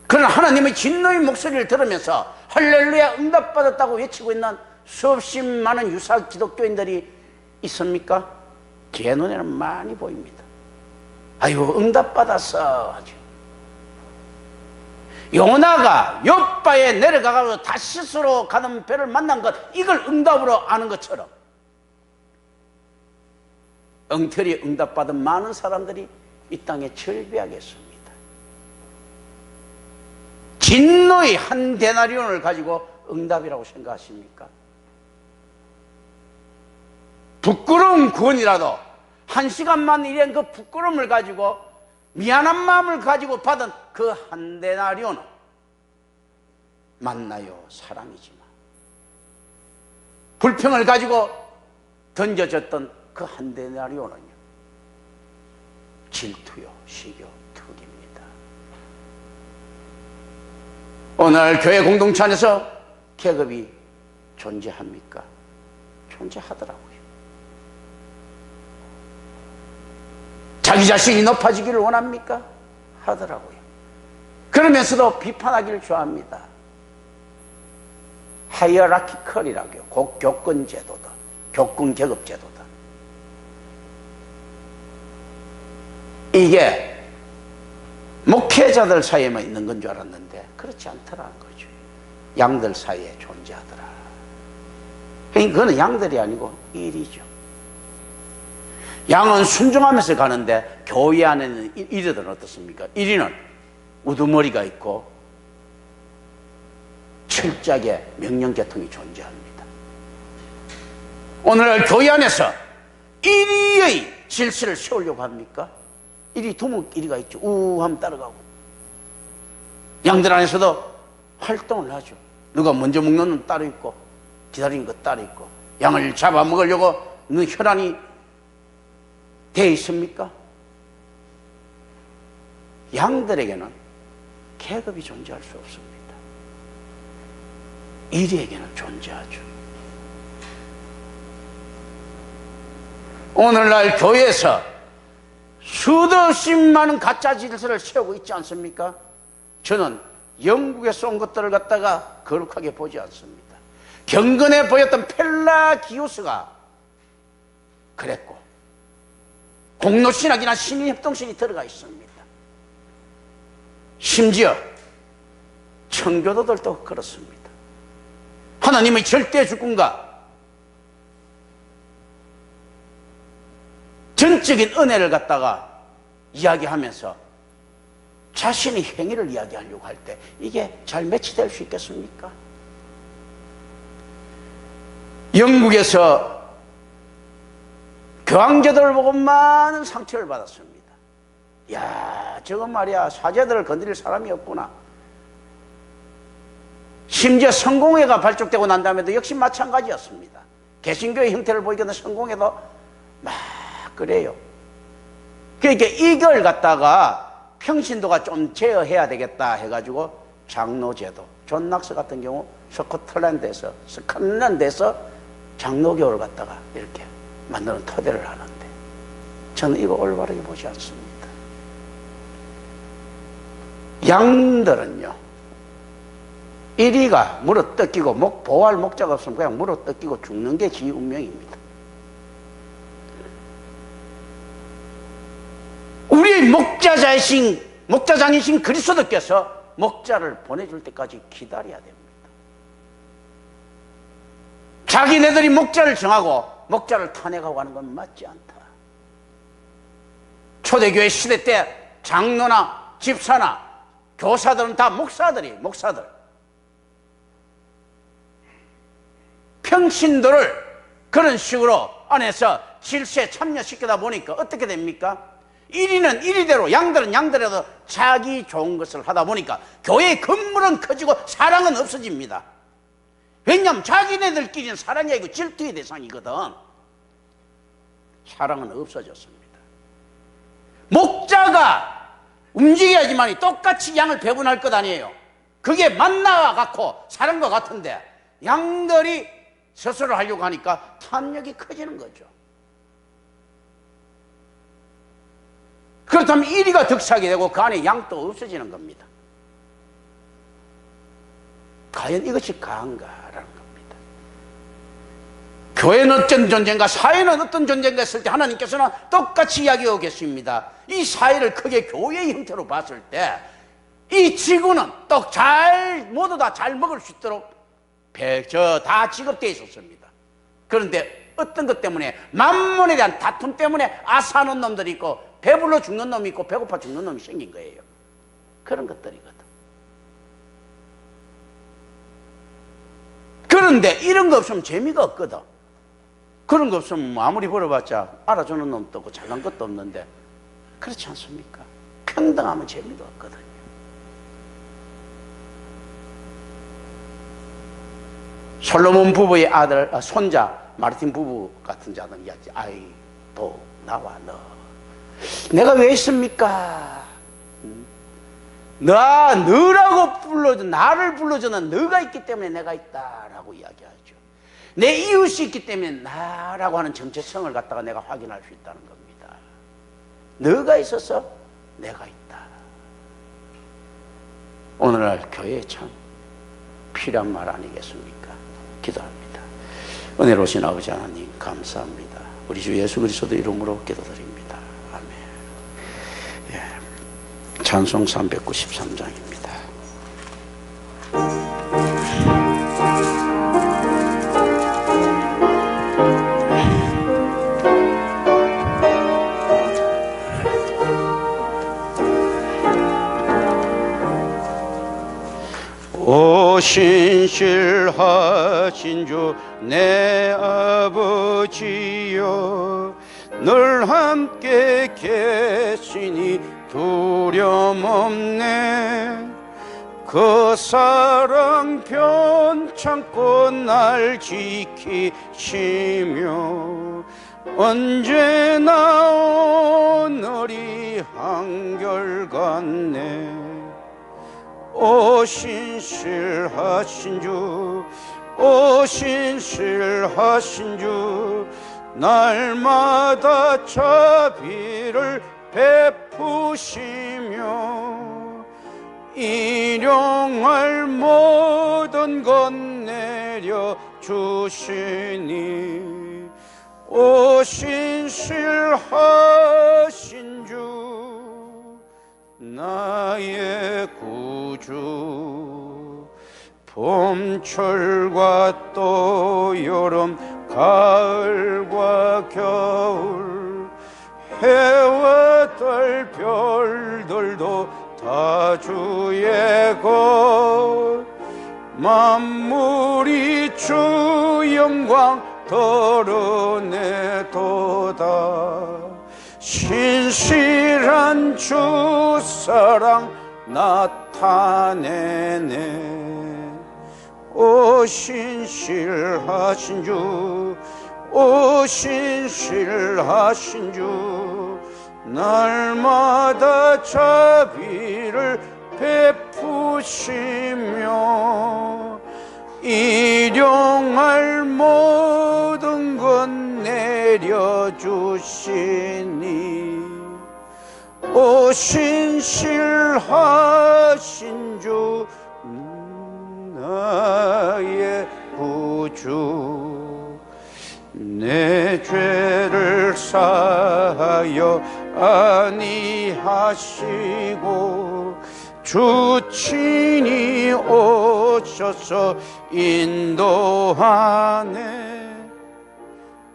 A: 그러나 하나님의 진노의 목소리를 들으면서 할렐루야 응답받았다고 외치고 있는 수없이 많은 유사 기독교인들이 있습니까? 제 눈에는 많이 보입니다. 아유, 응답받았어 하죠. 요나가 욥바에 내려가서 다시스로 가는 배를 만난 것, 이걸 응답으로 아는 것처럼 엉터리 응답받은 많은 사람들이 이 땅에 절비하겠습니다. 진노의 한 데나리온을 가지고 응답이라고 생각하십니까? 부끄러운 구원이라도 한 시간만 일한 그 부끄러움을 가지고 미안한 마음을 가지고 받은 그 한 데나리온은 맞나요? 사랑이지만 불평을 가지고 던져졌던 그 한 데나리온은요, 질투요, 시교, 투기입니다. 오늘 교회 공동체 안에서 계급이 존재합니까? 존재하더라고요. 자기 자신이 높아지기를 원합니까? 하더라고요. 그러면서도 비판하기를 좋아합니다. 하이어라키컬이라고요. 교권 제도다. 교권 계급 제도다. 이게 목회자들 사이에만 있는 건 줄 알았는데 그렇지 않더라는 거죠. 양들 사이에 존재하더라. 그거는 양들이 아니고 일이죠. 양은 순종하면서 가는데 교회 안에는 이리들은 어떻습니까? 이리는 우두머리가 있고 철저하게 명령계통이 존재합니다. 오늘날 교회 안에서 이리의 질서를 세우려고 합니까? 이리 두목 이리가 있죠. 우함 따라가고. 양들 안에서도 활동을 하죠. 누가 먼저 먹는 놈 따로 있고 기다리는 것 따로 있고. 양을 잡아먹으려고 혈안이 되어 있습니까? 양들에게는 계급이 존재할 수 없습니다. 이리에게는 존재하죠. 오늘날 교회에서 수도 없이 많은 가짜 질서를 세우고 있지 않습니까? 저는 영국에서 온 것들을 갖다가 거룩하게 보지 않습니다. 경건해 보였던 펠라기우스가 그랬고, 공로신학이나 시민협동신이 들어가 있습니다. 심지어 청교도들도 그렇습니다. 하나님의 절대 주권과 전적인 은혜를 갖다가 이야기하면서 자신의 행위를 이야기하려고 할 때 이게 잘 매치될 수 있겠습니까? 영국에서 교황제도를 보고 많은 상처를 받았습니다. 야, 저건 말이야, 사제들을 건드릴 사람이 없구나. 심지어 성공회가 발족되고 난 다음에도 역시 마찬가지였습니다. 개신교의 형태를 보이거든 성공회도 막 그래요. 그러니까 이걸 갖다가 평신도가 좀 제어해야 되겠다 해가지고 장로제도, 존 낙스 같은 경우 스코틀랜드에서 장로교를 갖다가 이렇게 만드는 토대를 하는데 저는 이거 올바르게 보지 않습니다. 양들은요, 이리가 물어뜯기고 보호할 목자가 없으면 그냥 물어뜯기고 죽는 게 지 운명입니다. 우리의 목자장이신 그리스도께서 목자를 보내줄 때까지 기다려야 됩니다. 자기네들이 목자를 정하고 목자를 탄핵하고 하는 건 맞지 않다. 초대교회 시대 때 장로나 집사나 교사들은 다 목사들. 평신도를 그런 식으로 안에서 질서에 참여시키다 보니까 어떻게 됩니까? 이리는 이리대로 양들은 양대로 자기 좋은 것을 하다 보니까 교회의 건물은 커지고 사랑은 없어집니다. 왜냐하면 자기네들끼리는 사랑이 아니고 질투의 대상이거든. 사랑은 없어졌습니다. 목자가 움직여야지만 똑같이 양을 배분할 것 아니에요. 그게 만나와 같고 사랑과 같은데 양들이 스스로 하려고 하니까 탐욕이 커지는 거죠. 그렇다면 이리가 득세하게 되고 그 안에 양도 없어지는 겁니다. 과연 이것이 가한가라는 겁니다. 교회는 어떤 존재인가, 사회는 어떤 존재인가 했을 때 하나님께서는 똑같이 이야기하고 계십니다. 이 사회를 크게 교회의 형태로 봤을 때 이 지구는 또 모두 다 잘 먹을 수 있도록 다 지급되어 있었습니다. 그런데 어떤 것 때문에, 만문에 대한 다툼 때문에 아사하는 놈들이 있고 배불러 죽는 놈이 있고 배고파 죽는 놈이 생긴 거예요. 그런 것들이거든. 그런데 이런 거 없으면 재미가 없거든. 그런 거 없으면 아무리 벌어봤자 알아주는 놈도 없고 잘난 것도 없는데, 그렇지 않습니까? 평등하면 재미가 없거든요. 솔로몬 부부의 손자 마르틴 부부 같은 자는 이야기, 아이도 나와 너, 내가 왜 있습니까? 너라고 나를 불러주는 너가 있기 때문에 내가 있다라고 이야기하죠. 내 이웃이 있기 때문에 나라고 하는 정체성을 갖다가 내가 확인할 수 있다는 겁니다. 너가 있어서 내가 있다. 오늘날 교회에 참 필요한 말 아니겠습니까? 기도합니다. 은혜로우신 아버지 하나님 감사합니다. 우리 주 예수 그리스도 이름으로 기도드립니다. 아멘. 예. 찬송 393장입니다. 오 신실하신 주 내 아버지여, 늘 함께 계시니 두려움 없네. 그 사랑 편찮고 날 지키시며 언제나 오늘이 한결같네. 오 신실하신 주, 오 신실하신 주, 날마다 자비를 베푸시며 일용할 모든 것 내려주시니, 오 신실하신 주 나의 구주, 봄철과 또 여름, 가을과 겨울, 해와 달 별들도 다 주의 것, 만물이 주 영광 드러내도다. 신실한 주 사랑 나타내네. 오 신실하신 주, 오 신실하신 주, 날마다 자비를 베푸시며 일용할 모든 것 내려주시니, 오 신실하신 주 나의 구주, 내 죄를 사하여 아니하시고 주 친히 오셔서 인도하네.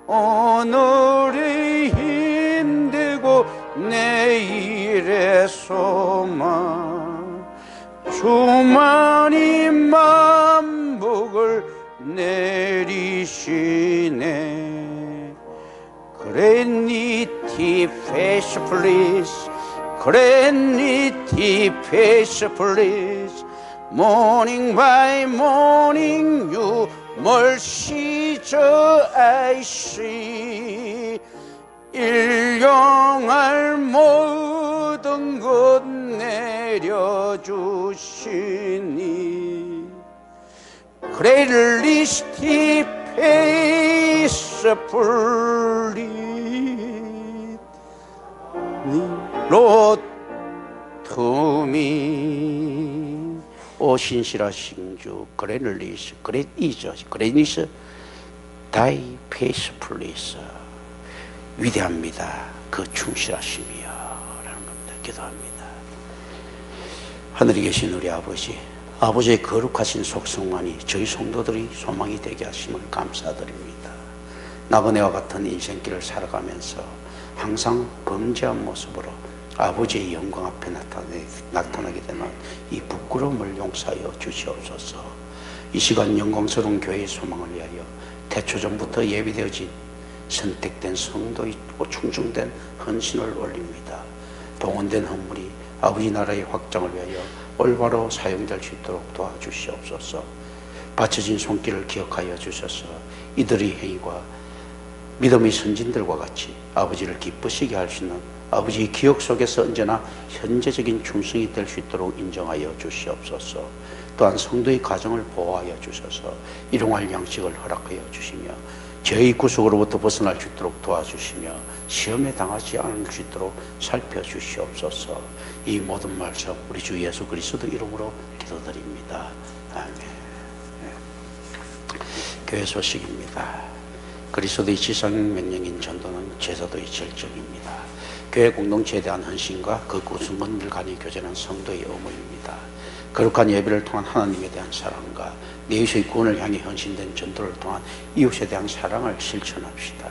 A: 오늘이 힘들고 내일의 소망, 주만이 만복을 내리시네. Granite face please, Granite face please, morning by morning you mercy I see. 일용할 모든 것 내려주시니 그레일리스티 페이스풀리 로투미 오 신실하신 주 그레일리스 그레이니스 다이 페이스풀리스 위대합니다. 그 충실하심이여 라는 겁니다. 기도합니다. 하늘에 계신 우리 아버지, 아버지의 거룩하신 속성만이 저희 성도들이 소망이 되게 하심을 감사드립니다. 나그네와 같은 인생길을 살아가면서 항상 범죄한 모습으로 아버지의 영광 앞에 나타나게 되는 이 부끄러움을 용서하여 주시옵소서. 이 시간 영광스러운 교회의 소망을 위하여 태초전부터 예비되어진 선택된 성도의 충성된 헌신을 올립니다. 동원된 헌물이 아버지 나라의 확장을 위하여 올바로 사용될 수 있도록 도와주시옵소서. 바쳐진 손길을 기억하여 주셔서 이들의 행위가 믿음의 선진들과 같이 아버지를 기쁘시게 할 수 있는 아버지의 기억 속에서 언제나 현재적인 충성이 될 수 있도록 인정하여 주시옵소서. 또한 성도의 가정을 보호하여 주셔서 일용할 양식을 허락하여 주시며 죄의 구속으로부터 벗어날 수 있도록 도와주시며 시험에 당하지 않을 수 있도록 살펴주시옵소서. 이 모든 말씀 우리 주 예수 그리스도 이름으로 기도드립니다. 아멘. 교회 소식입니다. 그리스도의 지상 명령인 전도는 제사도의 절정입니다. 교회 공동체에 대한 헌신과 그 구성원들 간의 교제는 성도의 의무입니다. 거룩한 예배를 통한 하나님에 대한 사랑과 내 이웃의 구원을 향해 헌신된 전도를 통한 이웃에 대한 사랑을 실천합시다.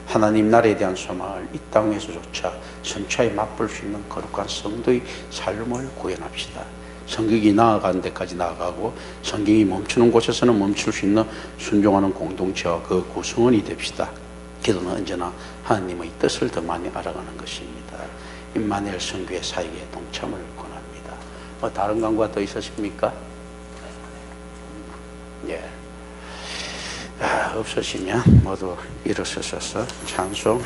A: 하나님 나라에 대한 소망을 이 땅에서조차 선차에 맛볼 수 있는 거룩한 성도의 삶을 구현합시다. 성경이 나아가는 데까지 나아가고 성경이 멈추는 곳에서는 멈출 수 있는 순종하는 공동체와 그 구성원이 됩시다. 기도는 언제나 하나님의 뜻을 더 많이 알아가는 것입니다. 임마누엘 선교의 사역에 동참을 권합니다. 다른 강구가 더 있으십니까? 예. 없으시면 모두 일어서셔서 찬송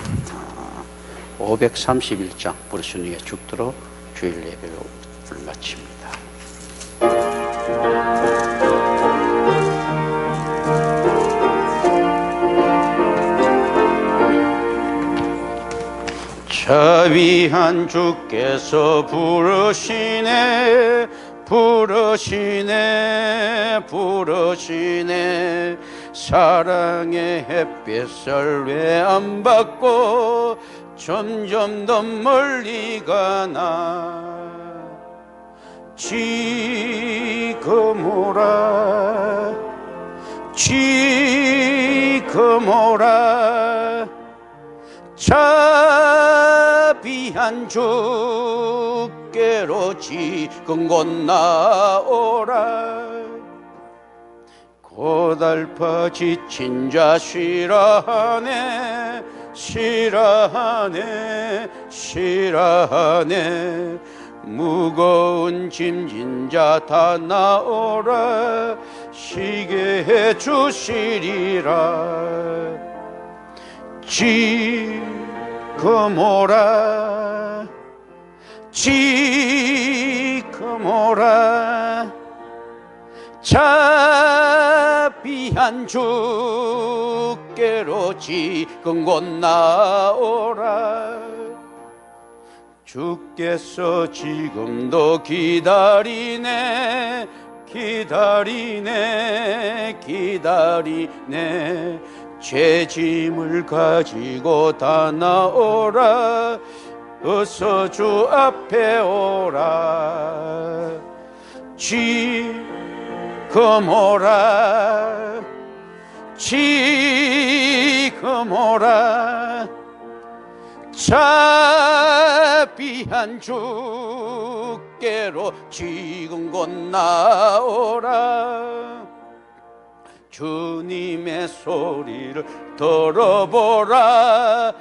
A: 531장 부르시니의 죽도록 주일 예배를 마칩니다. 자비한 주께서 부르시네 사랑의 햇빛을 왜 안 받고 점점 더 멀리 가나 지금 오라 자비한 주께로 지금 곧 나오라 고달파 지친 자 쉬라하네 무거운 짐진 자 다 나오라 쉬게 해주시리라 지금 오라 자비한 주께로 지금 곧 나오라 주께서 지금도 기다리네 죄 짐을 가지고 다 나오라 어서 주 앞에 오라 지금 오라 자비한 주께로 지금 곧 나오라 주님의 소리를 들어보라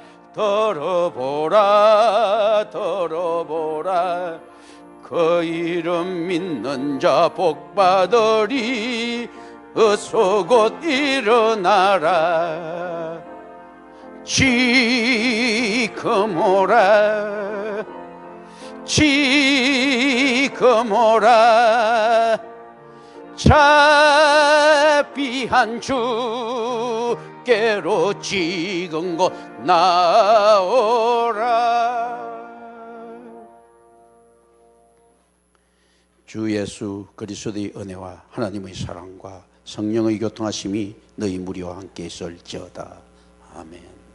A: 그 이름 믿는 자 복받으리 어서 곧 일어나라 지금 오라 자비한 주께로 지금 곧 나오라. 주 예수 그리스도의 은혜와 하나님의 사랑과 성령의 교통하심이 너희 무리와 함께 있을지어다. 아멘.